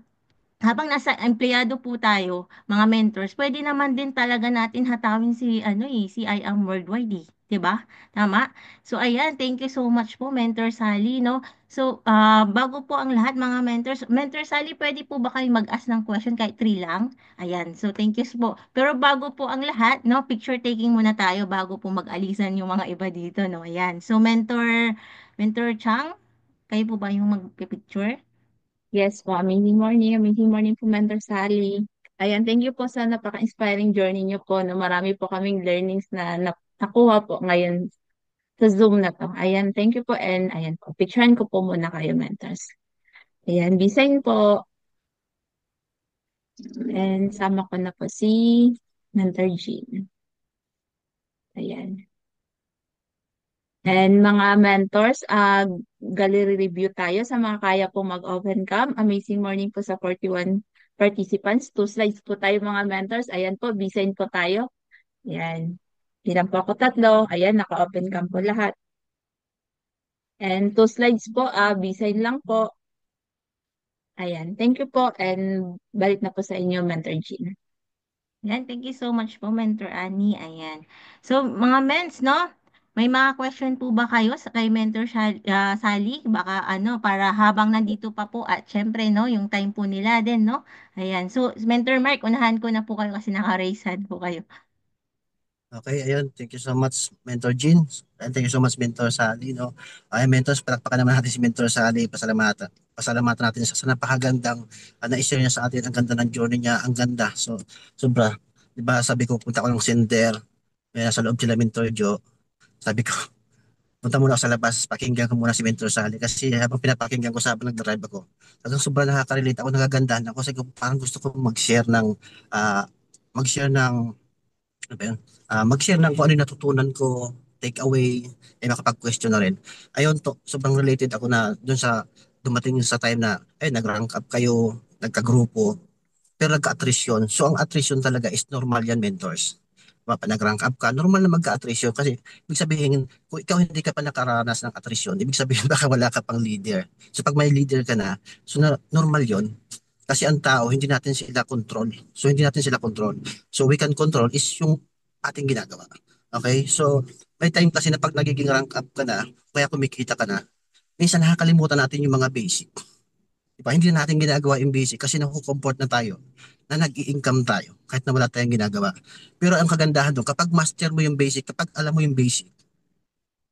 Habang nasa empleyado po tayo, mga mentors, pwede naman din talaga natin hatawin si ano si I am worldwide, 'di ba? Tama? So ayan, thank you so much po Mentor Sally, no? So bago po ang lahat mga mentors, Mentor Sally, pwede po ba kayo mag-ask ng question kahit 3 lang? Ayan. So thank you po. Pero bago po ang lahat, no, picture taking muna tayo bago po mag-alisan yung mga iba dito, no? Ayan. So Mentor Chang, kayo po ba yung mag-picture? Yes po, amazing morning po, Mentor Sally. Ayan, thank you po sa napaka-inspiring journey niyo po. No, marami po kaming learnings na nakuha po ngayon sa Zoom na to. Ayan, thank you po and ayan po, picturean ko po muna kayo, mentors. Ayan, bisayin po. And sama ko na po si Mentor Jean. Ayan. And mga mentors, gallery review tayo sa mga kaya po mag-open cam. Amazing morning po sa 41 participants. 2 slides po tayo mga mentors. Ayan po, bisayin po tayo. Ayan. Bilang po ako 3. Ayan, naka-open cam po lahat. And 2 slides po, bisayin lang po. Ayan, thank you po and balik na po sa inyo, Mentor Jean. Yan, thank you so much po, Mentor Annie. Ayan. So, mga mens, no? May mga question po ba kayo sa kay Mentor Sally? Baka ano, para habang nandito pa po at syempre, no, yung time po nila din, no? Ayan. So, Mentor Mark, unahan ko na po kayo kasi naka-raise hand po kayo. Okay, ayun. Thank you so much, Mentor Jean. And thank you so much, Mentor Sally. No? Ay, mentors, palakpakan naman natin si Mentor Sally. Pasalamatan. Pasalamatan natin sa napakagandang na-share niya sa atin. Ang ganda ng journey niya. Ang ganda. So, sobra. Diba, sabi ko, punta ko ng sender. May nasa loob sila, Mentor Joe. Sabi ko, punta muna ako sa labas. Pakinggan ko muna si Mentor Sally. Kasi habang pinapakinggan ko sa habang nag-drive ako, talagang sobrang nakaka-relate ako. Nagagandahan ako. Kasi parang gusto ko mag-share ng ah, mag-share ng ano ba yun? Mag-share ng kung ano yung natutunan ko, take away, makapag-question na rin. Ayun, sobrang related ako na dun sa dumating sa time na nag-rank up kayo, nagka-grupo, pero nagka-attrition. So ang attrition talaga is normal yan, mentors. Diba, pa nag-rank up ka, normal na magka-attrition kasi ibig sabihin, kung ikaw hindi ka pa nakaranas ng attrition, ibig sabihin baka wala ka pang leader. So pag may leader ka na, so normal yon. Kasi ang tao, hindi natin sila control. So hindi natin sila control. So we can control is yung ating ginagawa. Okay? So may time kasi na pag nagiging rank up ka na, kaya kumikita ka na, minsan nakakalimutan natin yung mga basic. Diba? Hindi na natin ginagawa yung basic kasi nakukomfort na tayo na nag-i-income tayo kahit na wala tayong ginagawa. Pero ang kagandahan doon, kapag master mo yung basic, kapag alam mo yung basic,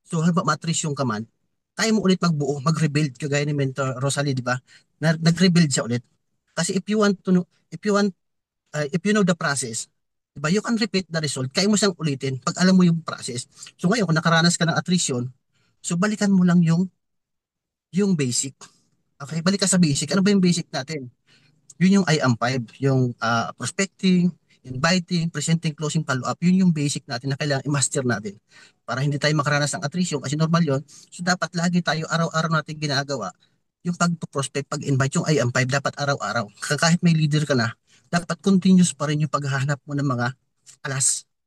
so habang matris yung kaman, kaya mo ulit magbuo, mag-rebuild kagaya ni Mentor Rosalie, di ba? Nag-rebuild siya ulit. Kasi if you want to know, if you know the process, di ba? You can repeat the result. Kaya mo siyang ulitin pag alam mo yung process. So ngayon, kung nakaranas ka ng attrition, so balikan mo lang yung basic. Okay, balik ka sa basic. Ano ba yung basic natin? Yun yung I am 5, yung prospecting, inviting, presenting, closing, follow-up. Yun yung basic natin na kailangan i-master natin para hindi tayo makaranas ng attrition kasi normal yon. So dapat lagi tayo araw-araw natin ginagawa yung pag-prospect, pag-invite, yung I am 5 dapat araw-araw. Kahit may leader ka na, dapat continuous pa rin yung paghahanap mo ng mga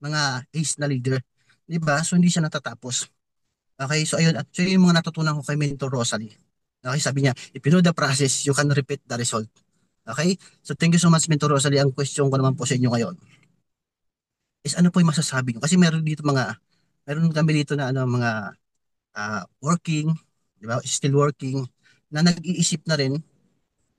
mga ace na leader. Diba? So hindi siya natatapos. Okay, so ayun, so yun yung mga natutunan ko kay Mentor Rosalie. Okay, sabi niya, if you know the process, you can repeat the result. Okay? So thank you so much, Mentor Rosalie. Ang question ko naman po sa inyo ngayon is ano po yung masasabi nyo? Kasi meron kami dito na mga working, di ba? Still working, na nag-iisip na rin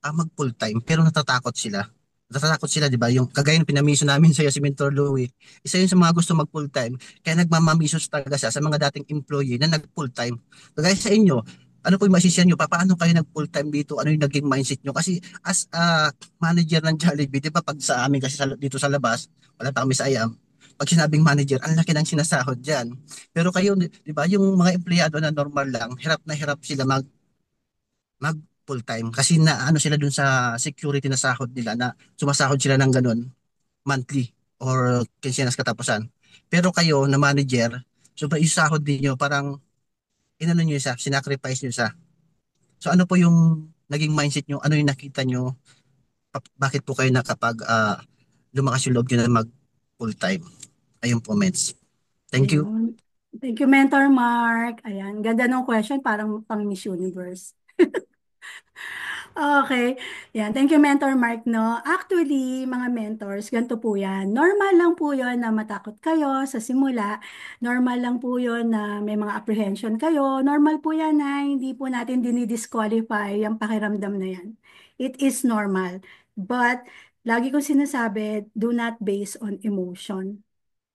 mag full time pero natatakot sila. Natatakot sila, di ba? Yung kagaya ng pinamiso namin sa si Mentor Louie, isa yun sa mga gusto mag full time kaya nagmamamiso talaga siya sa mga dating employee na nag full time. Kagaya sa inyo, Ano po yung masisiyan nyo? Paano kayo nag full time dito? Ano yung naging mindset nyo? Kasi as a manager ng Jollibee, di ba pag sa amin kasi dito sa labas, wala pa kami sa IAM, pag sinabing manager, ang laki ng sinasahod dyan. Pero kayo, di ba, yung mga empleyado na normal lang, hirap na hirap sila mag full time kasi na ano sila dun sa security na sahod nila na sumasahod sila ng ganun monthly or kinsinas katapusan. Pero kayo na manager, so yung sahod niyo parang inano niyo siya, sinacrifice niyo siya. So ano po yung naging mindset niyo? Ano yung nakita niyo? Bakit po kayo nakapag lumakas yung loob niyo na mag full time? Ayun po, Meds. Thank you. Ayun. Thank you, Mentor Mark. Ayan, ganda ng question, parang pang Miss Universe. Okay. Yan. Thank you, Mentor Mark, no? Actually, mga mentors, ganito po yan. Normal lang po yon na matakot kayo sa simula. Normal lang po yon na may mga apprehension kayo. Normal po yan na hindi po natin dinidisqualify yung pakiramdam na yan. It is normal. But, lagi ko sinasabi, do not base on emotion.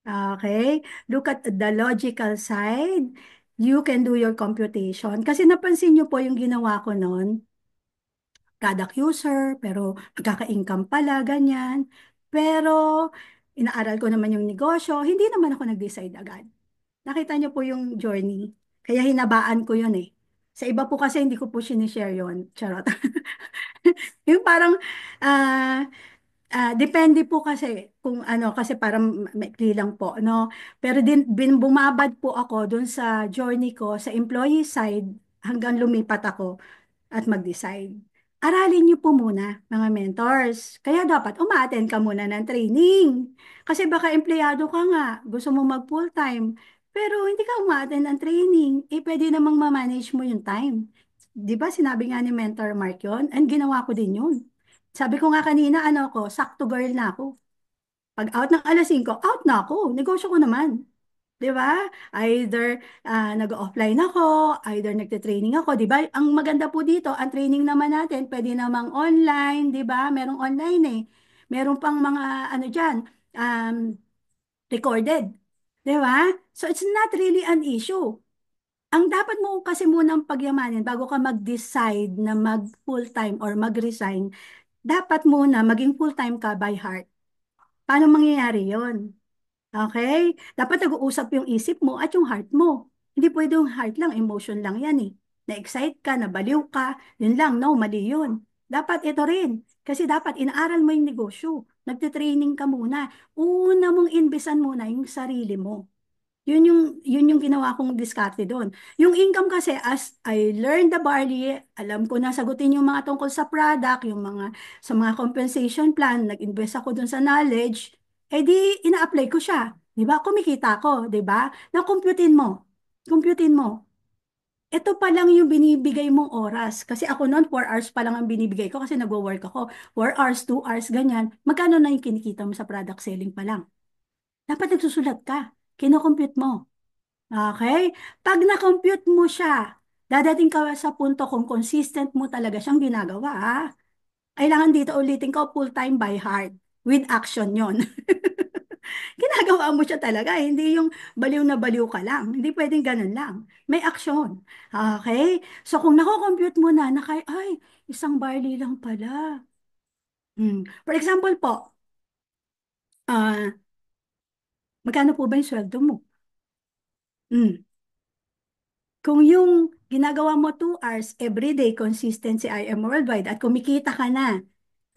Okay? Look at the logical side. You can do your computation. Kasi napansin nyo po yung ginawa ko noon, product user, pero nagkaka-income pala, ganyan. Pero inaaral ko naman yung negosyo, hindi naman ako nag-decide agad. Nakita niyo po yung journey. Kaya hinabaan ko yun eh. Sa iba po kasi hindi ko po sinishare yun. Charot. Yung parang, ah, depende po kasi kung ano, kasi parang maikli lang po, no? Pero bumabad po ako dun sa journey ko sa employee side hanggang lumipat ako at mag-decide. Aralin niyo po muna, mga mentors. Kaya dapat umaattend ka muna ng training. Kasi baka empleyado ka nga, gusto mo mag full-time, pero hindi ka umaattend ng training, eh pwede namang ma-manage mo yung time. Di ba sinabi nga ni Mentor Mark yun? And ginawa ko din yun. Sabi ko nga kanina, ano ko, sakto girl na ako. Pag out ng alas 5, out na ako. Negosyo ko naman. 'Di ba? Either nag-offline ako, either nagte-training ako, 'di ba? Ang maganda po dito, ang training naman natin pwede namang online, 'di ba? Merong online eh. Meron pang mga ano diyan, um, recorded. 'Di ba? So it's not really an issue. Ang dapat mo kasi munang pagyamanin bago ka mag-decide na mag full-time or mag-resign, dapat muna maging full-time ka by heart. Paano mangyayari 'yon? Okay? Dapat nag-uusap yung isip mo at yung heart mo. Hindi pwede yung heart lang, emotion lang yan eh. Na-excite ka, nabaliw ka, yun lang, no, mali yun. Dapat ito rin. Kasi dapat inaaral mo yung negosyo. Nagte-training ka muna. Una mong inbesan muna yung sarili mo. Yun yung ginawa kong diskarte doon. Yung income kasi, as I learned the barley, alam ko na sagutin yung mga tungkol sa product, sa mga compensation plan, nag-invest ako doon sa knowledge, eh di, ina-apply ko siya. Di ba? Kumikita ako, di ba? Na-computein mo. Computein mo. Ito pa lang yung binibigay mong oras. Kasi ako noon, 4 hours pa lang ang binibigay ko kasi nagwo-work ako. 4 hours, 2 hours, ganyan. Magkano na yung kinikita mo sa product selling pa lang? Dapat nagsusulat ka. Kino-compute mo. Okay? Pag na-compute mo siya, dadating ka sa punto kung consistent mo talaga siyang ginagawa. Ha? Kailangan dito ulitin ko full-time by heart. With action yon. Ginagawa mo siya talaga. Hindi yung baliw na baliw ka lang. Hindi pwedeng ganun lang. May action. Okay? So kung nako-compute mo na, ay, isang barley lang pala. For example po, ah, magkano po ba yung sweldo mo? Hmm. Kung yung ginagawa mo 2 hours everyday, consistency I am worldwide, at kumikita ka na,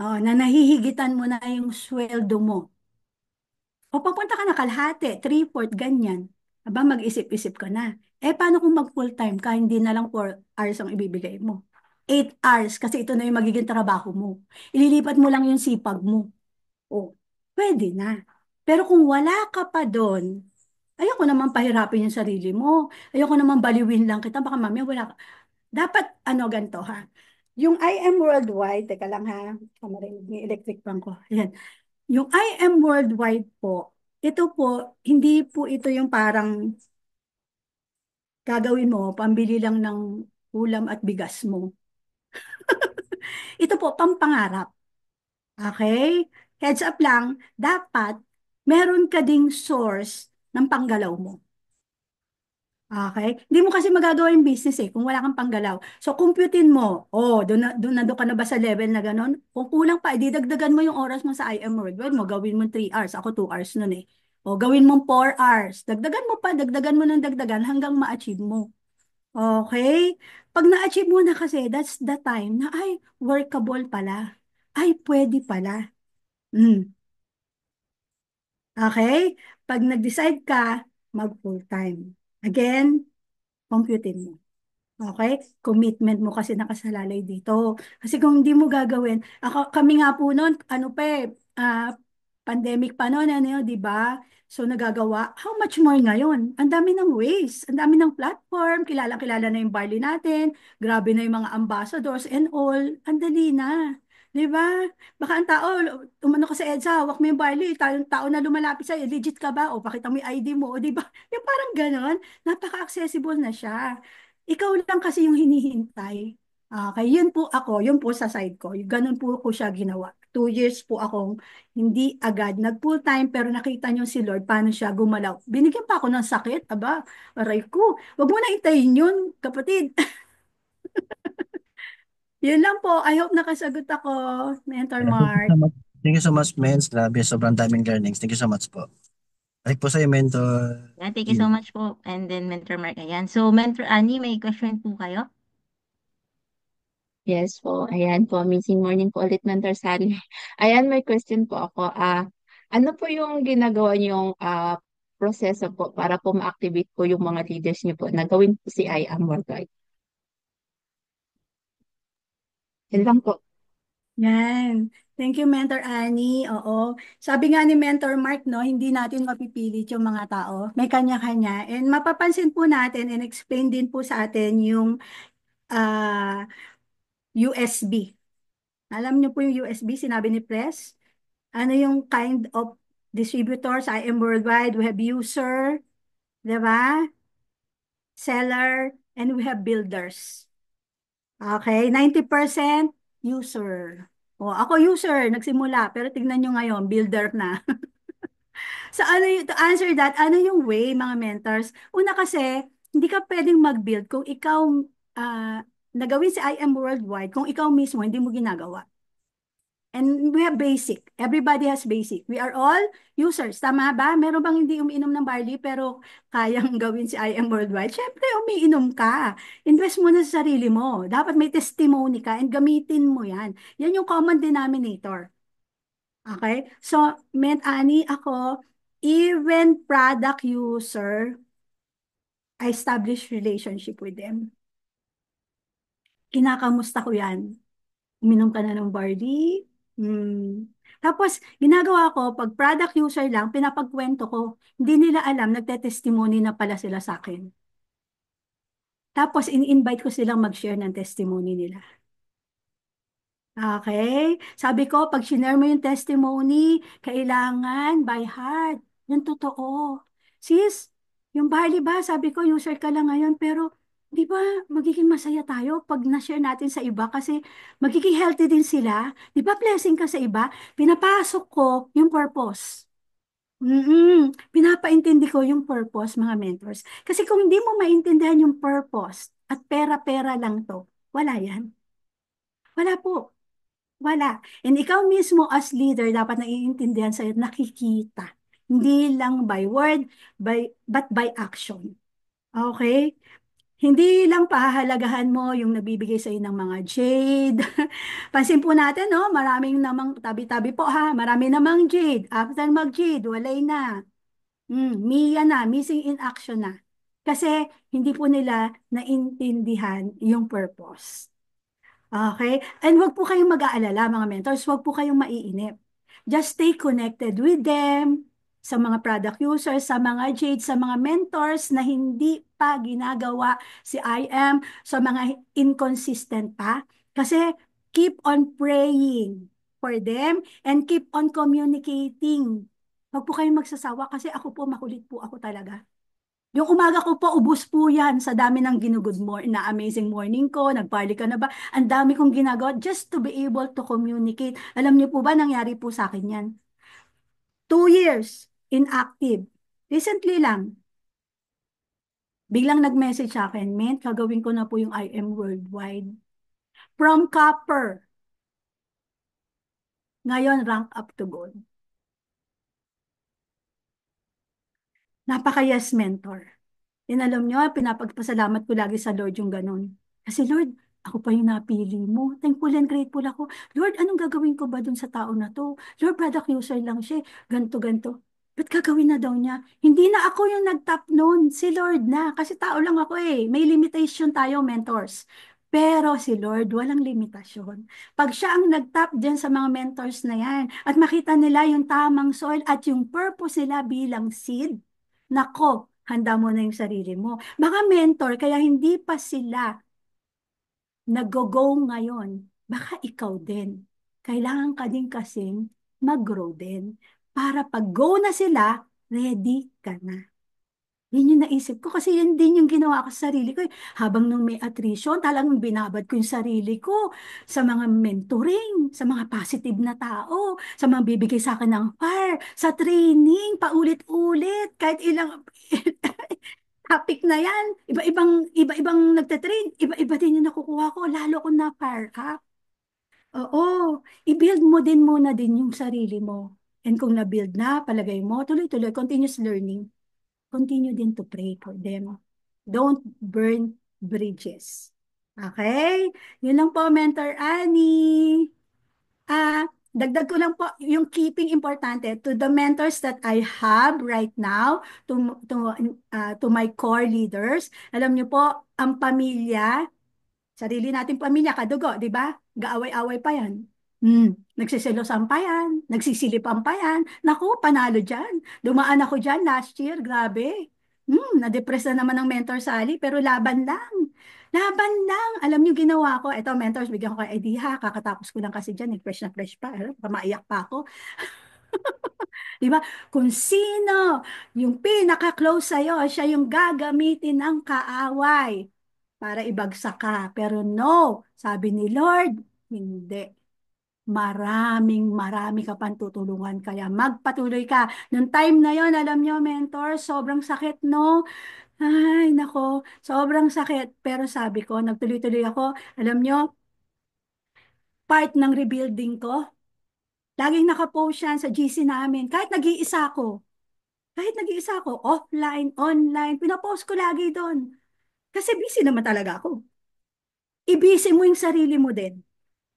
oh, na nahihigitan mo na yung sweldo mo, o papunta ka na kalahati, 3/4, ganyan, aba mag-isip-isip ka na. Eh, paano kung mag-full-time ka, hindi na lang 4 hours ang ibibigay mo? 8 hours, kasi ito na yung magiging trabaho mo. Ililipat mo lang yung sipag mo. O, pwede na. Pero kung wala ka pa doon, ayoko naman pahirapin yung sarili mo. Ayoko naman baliwin lang kita. Baka mamaya wala ka. Dapat, ano, ganito ha. Yung I am worldwide, teka lang ha. Kamarinig ni electric fan ko. Ayan. Yung I am worldwide po, ito po, hindi po ito yung parang gagawin mo, pambili lang ng ulam at bigas mo. Ito po, pampangarap. Okay? Heads up lang, dapat meron ka ding source ng panggalaw mo. Okay? Hindi mo kasi magagawa yung business kung wala kang panggalaw. So, computein mo. Oh, doon ka na ba sa level na gano'n? Kung kulang pa, ididagdagan mo yung oras mo sa IM Worldwide mo. Gawin mo 3 hours. Ako 2 hours nun eh. O, gawin mo 4 hours. Dagdagan mo pa, dagdagan mo ng dagdagan hanggang ma-achieve mo. Okay? Pag na-achieve mo na kasi, that's the time na, ay, workable pala. Ay, pwede pala. Mm. Okay? Pag nag-decide ka, mag-full-time. Again, computein mo. Okay? Commitment mo kasi nakasalalay dito. Kasi kung hindi mo gagawin, kami nga po noon, ano pa pandemic pa noon, ano yun, di ba? So nagagawa, how much more ngayon? Ang dami ng ways, ang dami ng platform, kilala-kilala na yung Barley natin, grabe na yung mga ambassadors and all, ang dali na. Di ba? Baka ang tao, umano ka sa EDSA, hawak mo yung Barley, tao na lumalapit sa'yo, legit ka ba? O pakita mo yung ID mo, o di ba? Yung parang ganon, napaka-accessible na siya. Ikaw lang kasi yung hinihintay. Okay, yun po sa side ko. Ganun po ko siya ginawa. 2 years po akong hindi agad nag full time pero nakita niyo si Lord paano siya gumalaw. Binigyan pa ako ng sakit. Aba, aray ko. Wag mo na intayin yun, kapatid. Yun lang po. I hope nakasagot ako, Mentor Ayan, thank you Mark. so much. Thank you so much, Mens. Grabe, sobrang daming learnings. Thank you so much po. Balik po sa'yo, Mentor Yan, thank you so Jean. much po. And then Mentor Mark, ayan. So, Mentor Annie, may question po kayo? Yes po. Ayan po. Amazing morning po ulit, Mentor Sally. Ayan, may question po ako. Ano po yung ginagawa niyong proseso po para po ma-activate po yung mga leaders niyo po na gawin po si I Am Worldwide? Yan lang po. Yan. Thank you, Mentor Annie. Oo. Sabi nga ni Mentor Mark, no, hindi natin mapipilit yung mga tao. May kanya-kanya. And mapapansin po natin and explain din po sa atin yung ah, USB. Alam niyo po yung USB, sinabi ni Press? Ano yung kind of distributors? I am worldwide. We have user, di ba? Seller, and we have builders. Okay, 90% user. O, ako user, nagsimula, pero tignan nyo ngayon, builder na. So, to answer that, ano yung way, mga mentors? Una kasi, hindi ka pwedeng mag-build kung ikaw, ah, nagawin si I am worldwide, kung ikaw mismo hindi mo ginagawa. And we have basic. Everybody has basic. We are all users. Tama ba? Meron bang hindi umiinom ng barley pero kayang gawin si I am worldwide? Siyempre, umiinom ka. Invest mo na sa sarili mo. Dapat may testimony ka and gamitin mo yan. Yan yung common denominator. Okay? So, Ani, ako, even product user, I establish relationship with them. Kinakamusta ko yan. Uminom ka na ng barley? Tapos, ginagawa ko, pag product user lang, pinapagkwento ko. Hindi nila alam, nagte-testimony na pala sila sa akin. Tapos, in-invite ko silang mag-share ng testimony nila. Okay? Sabi ko, pag sinare mo yung testimony, kailangan by heart. Yan totoo. Sis, yung barley ba, sabi ko, user ka lang ngayon, pero di ba magiging masaya tayo pag na-share natin sa iba kasi magiging healthy din sila. Di ba blessing ka sa iba? Pinapasok ko yung purpose. Pinapaintindi ko yung purpose, mga mentors. Kasi kung hindi mo maintindihan yung purpose at pera-pera lang to, wala yan. Wala po. Wala. And ikaw mismo as leader, dapat naiintindihan sa'yo, nakikita. Hindi lang by word, but by action. Okay? Hindi lang pahahalagahan mo yung nabibigay sa'yo ng mga jade. Pansin po natin, no? Maraming namang, tabi-tabi po ha, marami namang jade. After mag-jade, walay na. Mia na, missing in action na. Kasi hindi po nila naintindihan yung purpose. Okay? And wag po kayong mag-aalala, mga mentors. Wag po kayong maiinip. Just stay connected with them, sa mga product users, sa mga jades, sa mga mentors na hindi pa ginagawa si IM, sa mga inconsistent pa. Kasi keep on praying for them and keep on communicating. Wag po kayong magsasawa kasi ako po, makulit po ako talaga. Yung umaga ko po, ubus po yan sa dami ng ginugood morning, na amazing morning ko, nagparty ka na ba? Ang dami kong ginagawa just to be able to communicate. Alam niyo po ba, nangyari po sa akin yan? 2 years inactive. Recently lang, Biglang nag-message sa akin, Mint, gagawin ko na po yung I am worldwide. From copper, ngayon rank up to gold. Napaka-yes mentor. Yan alam nyo, pinapagpasalamat ko lagi sa Lord yung ganun. Kasi Lord, ako pa yung napili mo. Thankful and grateful ako. Lord, anong gagawin ko ba dun sa tao na to? Lord, product user lang siya. Ganto, ganto. Ba't gagawin na daw niya? Hindi na ako yung nag-top noon. Si Lord na. Kasi tao lang ako eh. May limitation tayo, mentors. Pero si Lord, walang limitasyon. Pag siya ang nag-top dyan sa mga mentors na yan, at makita nila yung tamang soil at yung purpose nila bilang seed, nako, handa mo na yung sarili mo. Baka mentor, kaya hindi pa sila nag-go ngayon. Baka ikaw din. Kailangan ka din kasing mag-grow din. Para pag go na sila, ready ka na. Yun yung naisip ko kasi yun din yung ginawa ko sa sarili ko. Habang nung may attrition, talagang binabad ko yung sarili ko sa mga mentoring, sa mga positive na tao, sa mga bibigay sa akin ng fire, sa training, paulit-ulit, kahit ilang topic na yan. Iba-ibang nagte-train, iba-iba din yung nakukuha ko, lalo ko na fire up. Oo, i-build mo din muna din yung sarili mo. And kung na-build na, palagay mo, tuloy-tuloy, continuous learning. Continue din to pray for them. Don't burn bridges. Okay? Yun lang po, Mentor Annie. Dagdag ko lang po yung keeping importante to the mentors that I have right now, to my core leaders. Alam niyo po, ang pamilya, sarili nating pamilya, kadugo, di ba? Gaaway-away pa yan. Nagsiselosan pa yan, nagsisilipan pa yan. Naku, panalo dyan. Dumaan ako dyan last year, grabe. Na-depress na naman ng mentor Sally, pero laban lang. Laban lang. Alam niyo ginawa ko, eto mentors, bigyan ko kayo idea, kakatapos ko lang kasi dyan, fresh na fresh pa. Maiyak pa ako. Di ba? Kung sino yung pinaka-close sa'yo, siya yung gagamitin ng kaaway para ibagsak ka. Pero no, sabi ni Lord, hindi. Marami ka pang tutulungan. Kaya magpatuloy ka. Nung time na yon, alam nyo, mentor, sobrang sakit, no? Ay, nako, sobrang sakit. Pero sabi ko, nagtuloy-tuloy ako. Alam nyo, part ng rebuilding ko, laging nakapost yan sa GC namin. Kahit nag-iisa ako, offline, online, pinapost ko lagi doon. Kasi busy naman talaga ako. I-busy mo yung sarili mo din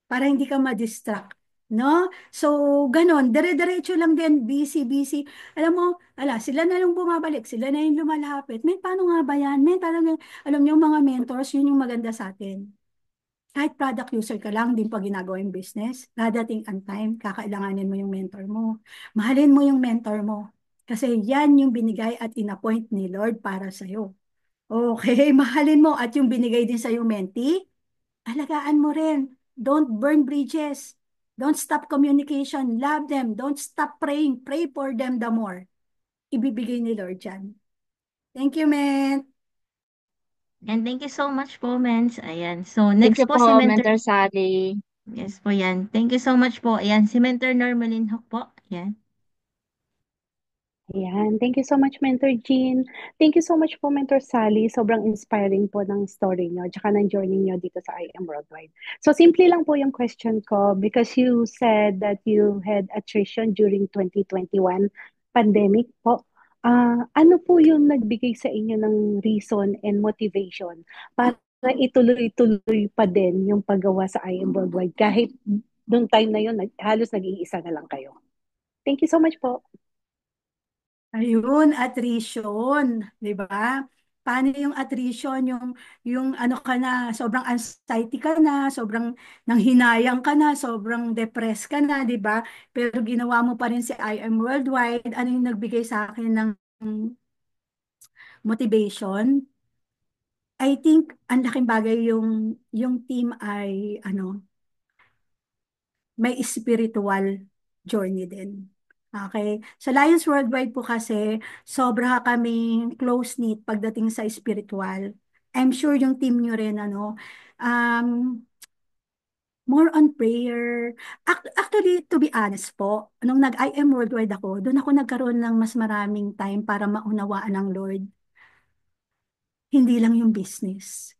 para hindi ka ma-distract. No? So, ganon. Dire-diretso lang din. Busy, busy. Alam mo, sila na yung bumabalik. Sila na yung lumalapit. Men, paano nga ba yan? Men, talagang, alam niyo, mga mentors, yun yung maganda sa atin. Kahit product user ka lang, din pa ginagawa yung business, dadating ang time, kakailanganin mo yung mentor mo. Mahalin mo yung mentor mo. Kasi yan yung binigay at inappoint ni Lord para sa'yo. Okay, mahalin mo at yung binigay din sa'yo mentee, alagaan mo rin. Don't burn bridges. Don't stop communication. Love them. Don't stop praying. Pray for them the more. Ibibigay ni Lord yan. Thank you, man. And thank you so much po, Mens. Ayan. So, Thank next you po po, si Mentor. Mentor Sally. Yes po yan. Thank you so much po. Ayan, si Mentor Normalin Hook po. Ayan. Ayan. Thank you so much, Mentor Jean. Thank you so much po, Mentor Sally. Sobrang inspiring po ng story nyo, tsaka ng journey nyo dito sa I Am Worldwide. So, simple lang po yung question ko because you said that you had attrition during 2021 pandemic po. Ano po yung nagbigay sa inyo ng reason and motivation para ituloy-tuloy pa din yung paggawa sa I Am Worldwide kahit nung time na yun, halos nag-iisa na lang kayo? Thank you so much po. Ayun, attrition, 'di ba? Paano yung attrition, yung ano ka na, sobrang anxiety ka na, sobrang nanghinayang ka na, sobrang depressed ka na, 'di ba? Pero ginawa mo pa rin si I Am Worldwide. Ano yung nagbigay sa akin ng motivation? I think ang laking bagay yung team ay may spiritual journey din. Okay? Sa Lions Worldwide po kasi, sobra kaming close-knit pagdating sa spiritual. I'm sure yung team nyo rin, um, more on prayer. Actually, to be honest po, nung nag-I am Worldwide ako, doon ako nagkaroon ng mas maraming time para maunawaan ng Lord. hindi lang yung business.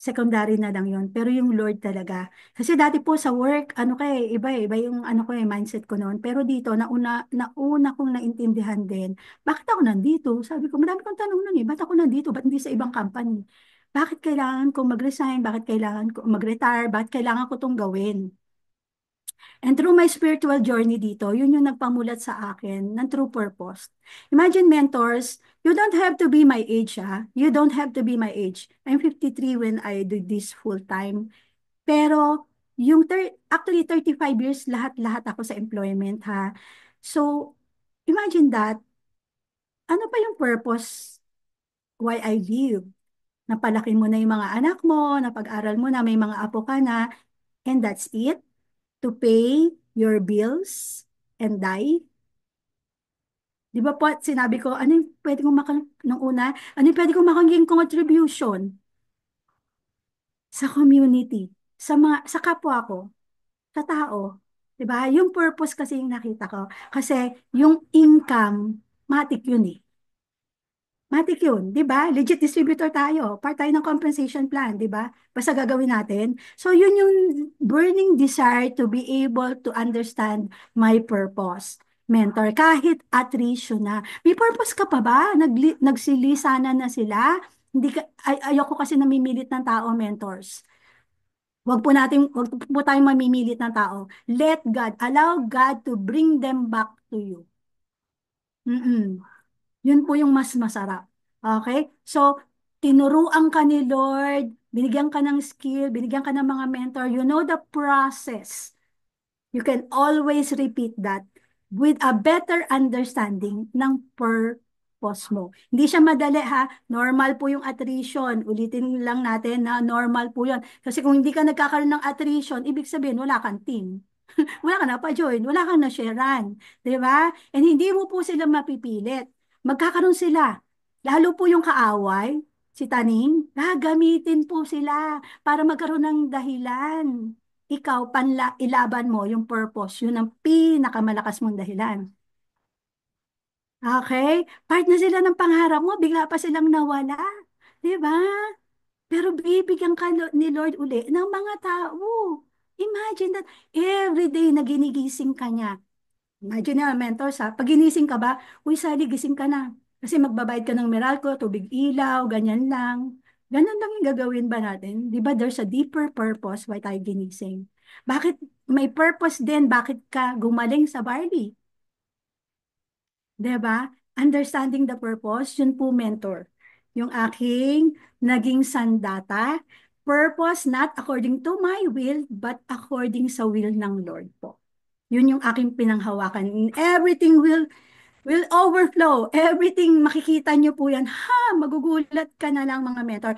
Secondary na lang yun. Pero yung Lord talaga. Kasi dati po sa work, ano kay iba yung ano ko mindset ko noon. Pero dito, nauna kong naintindihan din. Bakit ako nandito? Sabi ko, marami kong tanong nun eh. Ba't ako nandito? Ba't hindi sa ibang company? Bakit kailangan kong mag-resign? Bakit kailangan ko mag-retire? Bakit kailangan ko tong gawin? And through my spiritual journey dito, yun yung nagpamulat sa akin ng true purpose. Imagine mentors, you don't have to be my age, ah. You don't have to be my age. I'm 53 when I do this full time. Pero yung actually 35 years lahat-lahat ako sa employment, ha. So imagine that, ano pa yung purpose why I live? Napalaki mo na yung mga anak mo, napag-aral mo na, may mga apo ka na, and that's it? To pay your bills and die? Di ba po, sinabi ko, ano yung pwede kong nung una, ano yung pwede kong makaging contribution sa community, sa kapwa ko, sa tao. Di ba? Yung purpose kasi yung nakita ko. Kasi yung income, matik yun eh. Matik yun, di ba? Legit distributor tayo. Part tayo ng compensation plan, di ba? Basta gagawin natin. So, yun yung burning desire to be able to understand my purpose. Mentor, kahit attrition na. May purpose ka pa ba? Nagsilisana na sila? Hindi ka, ayoko kasi namimilit ng tao, mentors. Wag po tayong mamimilit ng tao. Let God, allow God to bring them back to you. Mm-mm. Yun po yung mas masarap. Okay? So, tinuruan ka ni Lord, binigyan ka ng skill, binigyan ka ng mga mentor, you know the process. You can always repeat that with a better understanding ng purpose mo. Hindi siya madali ha. Normal po yung attrition. Ulitin lang natin na normal po yun. Kasi kung hindi ka nagkakaroon ng attrition, ibig sabihin wala kang team. Wala ka na pa-join, wala kang na-sharean. Di ba? And hindi mo po sila mapipilit. Magkakaroon sila. Lalo po yung kaaway, si Taning, gagamitin po sila para magkaroon ng dahilan. Ikaw, ilaban mo yung purpose. Yun ang pinakamalakas mong dahilan. Okay? Part na sila ng pangarap mo, bigla pa silang nawala. Di ba? Pero bibigyan ka ni Lord uli ng mga tao. Imagine that every day na ginigising ka niya. Imagine na, mentor sa, pag ginising ka ba, uy, Sally, gising ka na. Kasi magbabayad ka ng Meralco, tubig ilaw, ganyan lang. Ganun lang yung gagawin ba natin? Di ba there's a deeper purpose why tayo ginising? Bakit may purpose din? Bakit ka gumaling sa barley? Di ba? Understanding the purpose, yun po mentor. Yung aking naging sandata, purpose not according to my will, but according sa will ng Lord po. Yun yung aking pinanghawakan. Everything will overflow. Everything makikita nyo po yan. Ha, magugulat ka na lang mga mentor.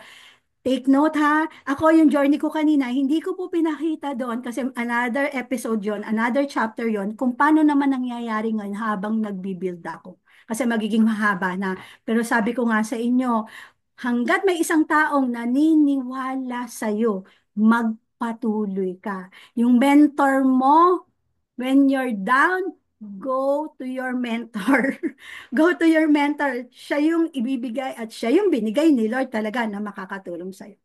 Take note ha, ako yung journey ko kanina, hindi ko po pinakita doon kasi another episode yon, another chapter yon, kung paano naman nangyayari ngayon habang nagbibuild ako. Kasi magiging mahaba na. Pero sabi ko nga sa inyo, hanggat may isang taong naniniwala sa'yo, magpatuloy ka. Yung mentor mo, when you're down, go to your mentor. Go to your mentor. Siya yung ibibigay at siya yung binigay ni Lord talaga na makakatulong sa'yo.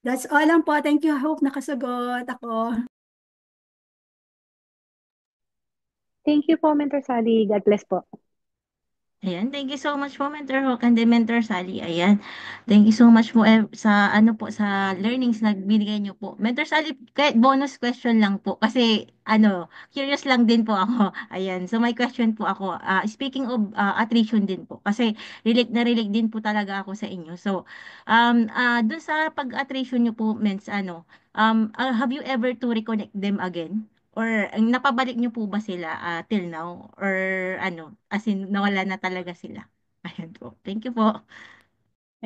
That's all lang po. Thank you. I hope nakasagot ako. Thank you po, Mentor Sally. God bless po. Ayan, thank you so much po, Mentor Hawk and then Mentor Sally. Ayan, thank you so much po sa ano po, sa learnings na binigay niyo po. Mentor Sally, kahit bonus question lang po kasi ano, curious lang din po ako. Ayan, so may question po ako. Speaking of attrition din po kasi relate din po talaga ako sa inyo. So, dun sa pag-attrition niyo po, Mens, ano, have you ever to reconnect them again? Or napabalik niyo po ba sila till now? Or ano, as in nawala na talaga sila? Ayan po. Thank you po.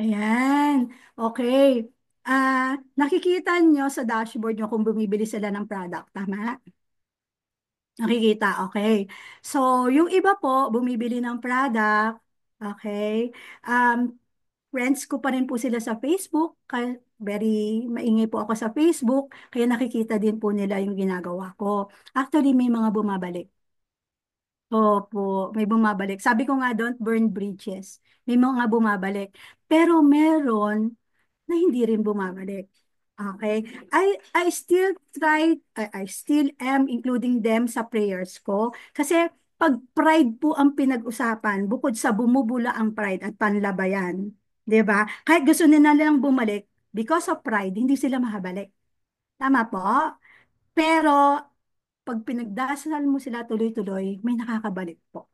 Ayan. Okay. Nakikita nyo sa dashboard nyo kung bumibili sila ng product. Tama? Nakikita. Okay. So, yung iba po, bumibili ng product. Okay. Friends ko pa rin po sila sa Facebook. Kaya very maingay po ako sa Facebook. Kaya nakikita din po nila yung ginagawa ko. Actually, may mga bumabalik. Opo, may bumabalik. Sabi ko nga, don't burn bridges. May mga bumabalik. Pero meron na hindi rin bumabalik. Okay? I still I still am including them sa prayers ko. Kasi pag pride po ang pinag-usapan, bukod sa bumubula ang pride at panlabayan, 'di ba? Kahit gusto nila lang bumalik, because of pride, hindi sila mahabalik. Tama po? Pero pag pinagdasal mo sila tuloy-tuloy, may nakakabalik po.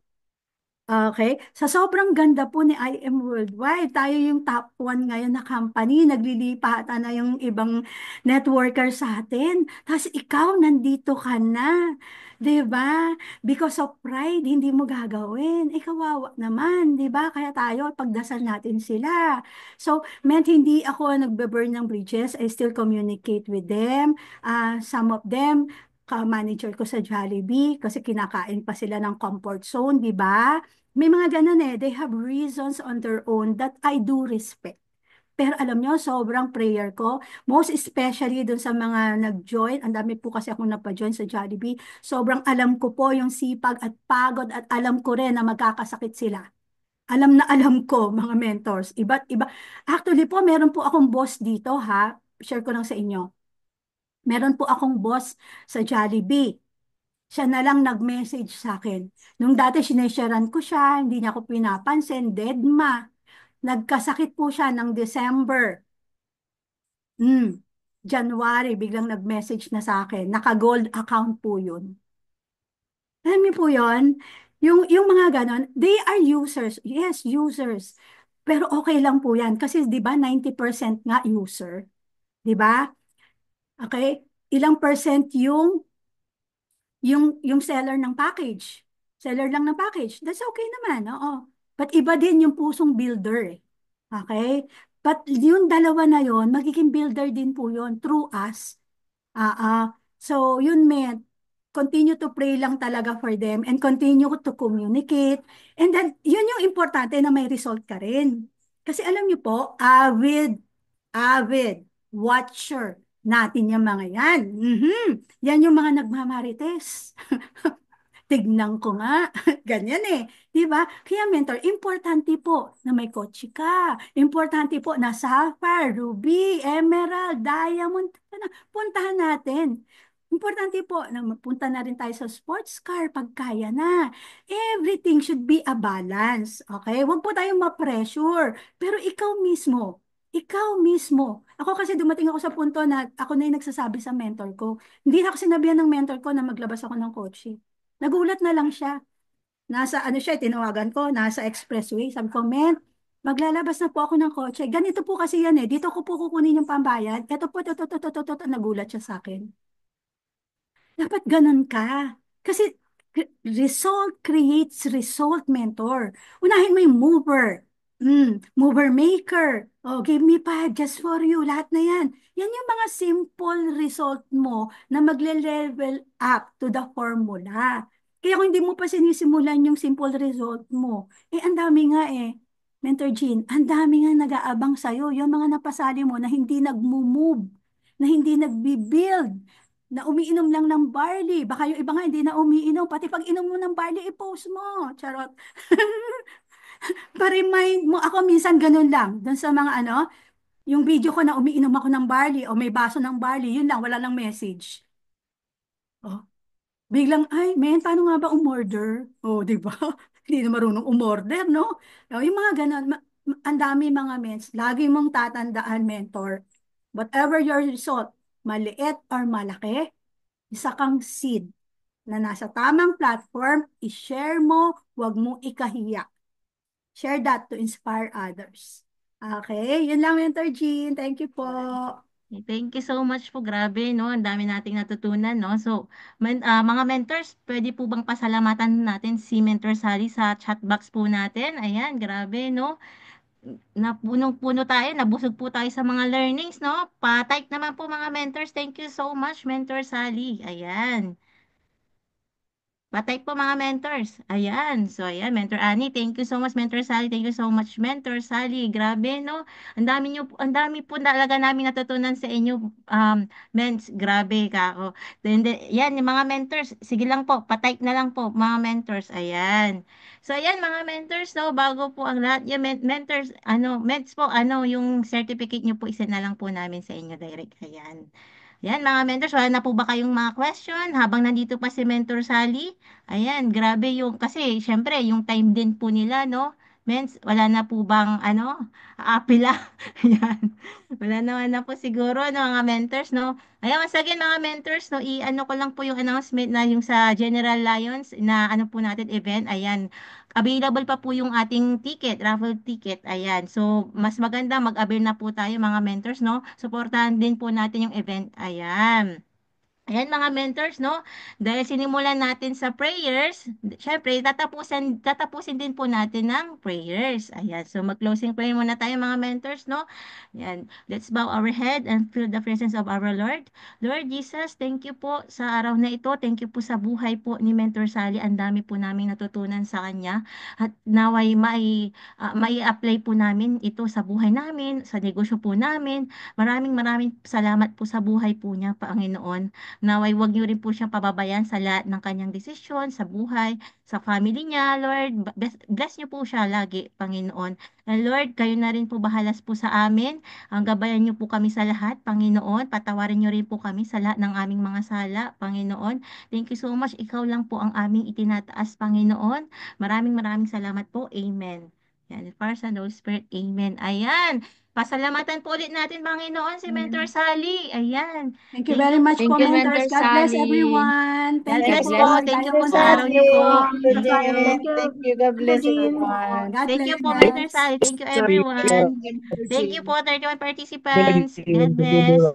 Okay. Sa sobrang ganda po ni IM Worldwide, tayo yung top 1 ngayon na company. Naglilipatan na yung ibang networker sa atin. Tapos ikaw, nandito ka na. 'Di ba? Because of pride, hindi mo gagawin. Kawawa naman, 'di ba? Kaya tayo, pagdasal natin sila. So, meant hindi ako nagbe-burn ng bridges. I still communicate with them. Some of them, ka-manager ko sa Jollibee kasi kinakain pa sila ng comfort zone, 'di ba? May mga ganun eh. They have reasons on their own that I do respect. Pero alam nyo, sobrang prayer ko, most especially dun sa mga nag-join, ang dami po kasi akong napa-join sa Jollibee, sobrang alam ko po yung sipag at pagod at alam ko rin na magkakasakit sila. Alam na alam ko, mga mentors. Iba't iba. Actually po, meron po akong boss dito ha. Share ko lang sa inyo. Meron po akong boss sa Jollibee. Siya na lang nag-message sa akin. Nung dati sinesharan ko siya, hindi niya ako pinapansin, deadma. Nagkasakit po siya ng December. Hmm. January, biglang nag-message na sa akin. Naka-gold account po yun. Alam niyo po yun? Yung mga ganon, they are users. Yes, users. Pero okay lang po yan. Kasi di ba 90% nga user. Di ba? Okay? Ilang percent yung seller ng package. Seller lang ng package. That's okay naman, oo. But iba din yung pusong builder eh. Okay? But yung dalawa na yon, magiging builder din po yon through us. So, yun meant, continue to pray lang talaga for them and continue to communicate. And then, yun yung importante na may result ka rin. Kasi alam niyo po, avid watcher natin yung mga yan. Yan yung mga nagmamarites. Tignan ko nga. Ganyan eh. Di ba? Kaya mentor, importante po na may kotse ka. Importante po na sapphire, ruby, emerald, diamond. Puntahan natin. Importante po na mapunta na rin tayo sa sports car pag kaya na. Everything should be a balance. Okay? Huwag po tayong ma-pressure. Pero ikaw mismo. Ako kasi dumating ako sa punto na ako na yung nagsasabi sa mentor ko. Hindi na ako sinabihan ng mentor ko na maglabas ako ng kotse. Nagulat na lang siya. Nasa ano siya, tinawagan ko, nasa expressway. Sabi ko, men, maglalabas na po ako ng kotse. Ganito po kasi yan eh. Dito ko po kukunin yung pambayad. Ito po, ito. Nagulat siya sa akin. Dapat ganun ka. Kasi result creates result, mentor. Unahin mo yung mover. Mover maker. Oh, give me 5 just for you. Lahat na yan. Yan yung mga simple result mo na magle-level up to the formula. Kaya kung hindi mo pa sinisimulan yung simple result mo, ang dami nga eh. Mentor Jean, ang dami nga nag-aabang sa'yo. Yung mga napasali mo na hindi nag-move, na hindi nagbi-build, na umiinom lang ng barley. Baka yung iba nga hindi na umiinom. Pati pag inom mo ng barley, i-post mo. Charot. Pa-remind mo. Ako minsan ganun lang. Doon sa mga ano, yung video ko na umiinom ako ng barley o may baso ng barley, yun lang, wala lang message. Oh, biglang, ay, men, paano nga ba umorder? Oh, di ba? Hindi na marunong umorder, no? Yung mga ganun, ang dami mga mens. Lagi mong tatandaan, mentor. Whatever your result, maliit or malaki, isa kang seed na nasa tamang platform, i-share mo, wag mong ikahiya. Share that to inspire others. Okay, yun lang, Mentor Jean. Thank you po. Thank you so much po. Grabe, no? Ang dami nating natutunan, no? So, mga mentors, pwede po bang pasalamatan natin si Mentor Sally sa chat box po natin? Ayan, grabe, no? Napunong-puno tayo, nabusog po tayo sa mga learnings, no? Pa-type naman po mga mentors. Thank you so much, Mentor Sally. Ayan. Pa-type po mga mentors. Ayan. So, ayan, Mentor Annie. Thank you so much, Mentor Sally. Thank you so much, Mentor Sally. Grabe, no? Ang dami po talaga namin natutunan sa inyo, mens. Grabe ka ako. Then, yan, yung mga mentors. Sige lang po, pa-type na lang po, mga mentors. Ayan. So, ayan, mga mentors, no? Bago po ang lahat, yung mentors, mens po, yung certificate nyo po, isa na lang po namin sa inyo direct. Ayan. Yan mga mentors, wala na po ba kayong mga question habang nandito pa si Mentor Sally? Ayan, grabe yung, kasi syempre yung time din po nila, no? Mens, wala na po bang, aapila? Ayan. Wala naman na po siguro, no, mga mentors, no? Ayan, once again, mga mentors, no, i-ano ko lang po yung announcement na yung sa General Lions na ano po natin event. Ayan, available pa po yung ating ticket, raffle ticket. Ayan. So, mas maganda mag-avail na po tayo mga mentors, no? Suportahan din po natin yung event. Ayan. Ayan mga mentors, no? Dahil sinimulan natin sa prayers, syempre, tatapusin din po natin ng prayers. Ayan. So, mag-closing prayer muna tayo mga mentors, no? Ayan. Let's bow our head and feel the presence of our Lord. Lord Jesus, thank you po sa araw na ito. Thank you po sa buhay po ni Mentor Sally. Ang dami po namin natutunan sa kanya. At naway may apply po namin ito sa buhay namin, sa negosyo po namin. Maraming maraming salamat po sa buhay po niya, Panginoon. Naway wag niyo rin po siyang pababayaan sa lahat ng kanyang desisyon, sa buhay, sa family niya, Lord. Bless niyo po siya lagi, Panginoon. And Lord, kayo na rin po bahalas po sa amin. Ang gabayan niyo po kami sa lahat, Panginoon. Patawarin niyo rin po kami sa lahat ng aming mga sala, Panginoon. Thank you so much. Ikaw lang po ang aming itinataas, Panginoon. Maraming maraming salamat po. Amen. Yan, Father, Son, Holy Spirit. Amen. Ayan. Pasalamatan po ulit natin, Panginoon, si Mentor Sally. Ayan. Thank you Thank very you much po. Thank po, you, mentors. Mentor God bless Sally. everyone. God Thank you God bless po. po. bless Thank you Inspiring po Mentor sa po. araw niyo Sally, po. good Thank day. you. you. Thank you. God Thank bless you po. everyone. God Thank you po, Mentor bless. Sally. Thank you, Sorry. everyone. Thank you po, 31 participants. God bless.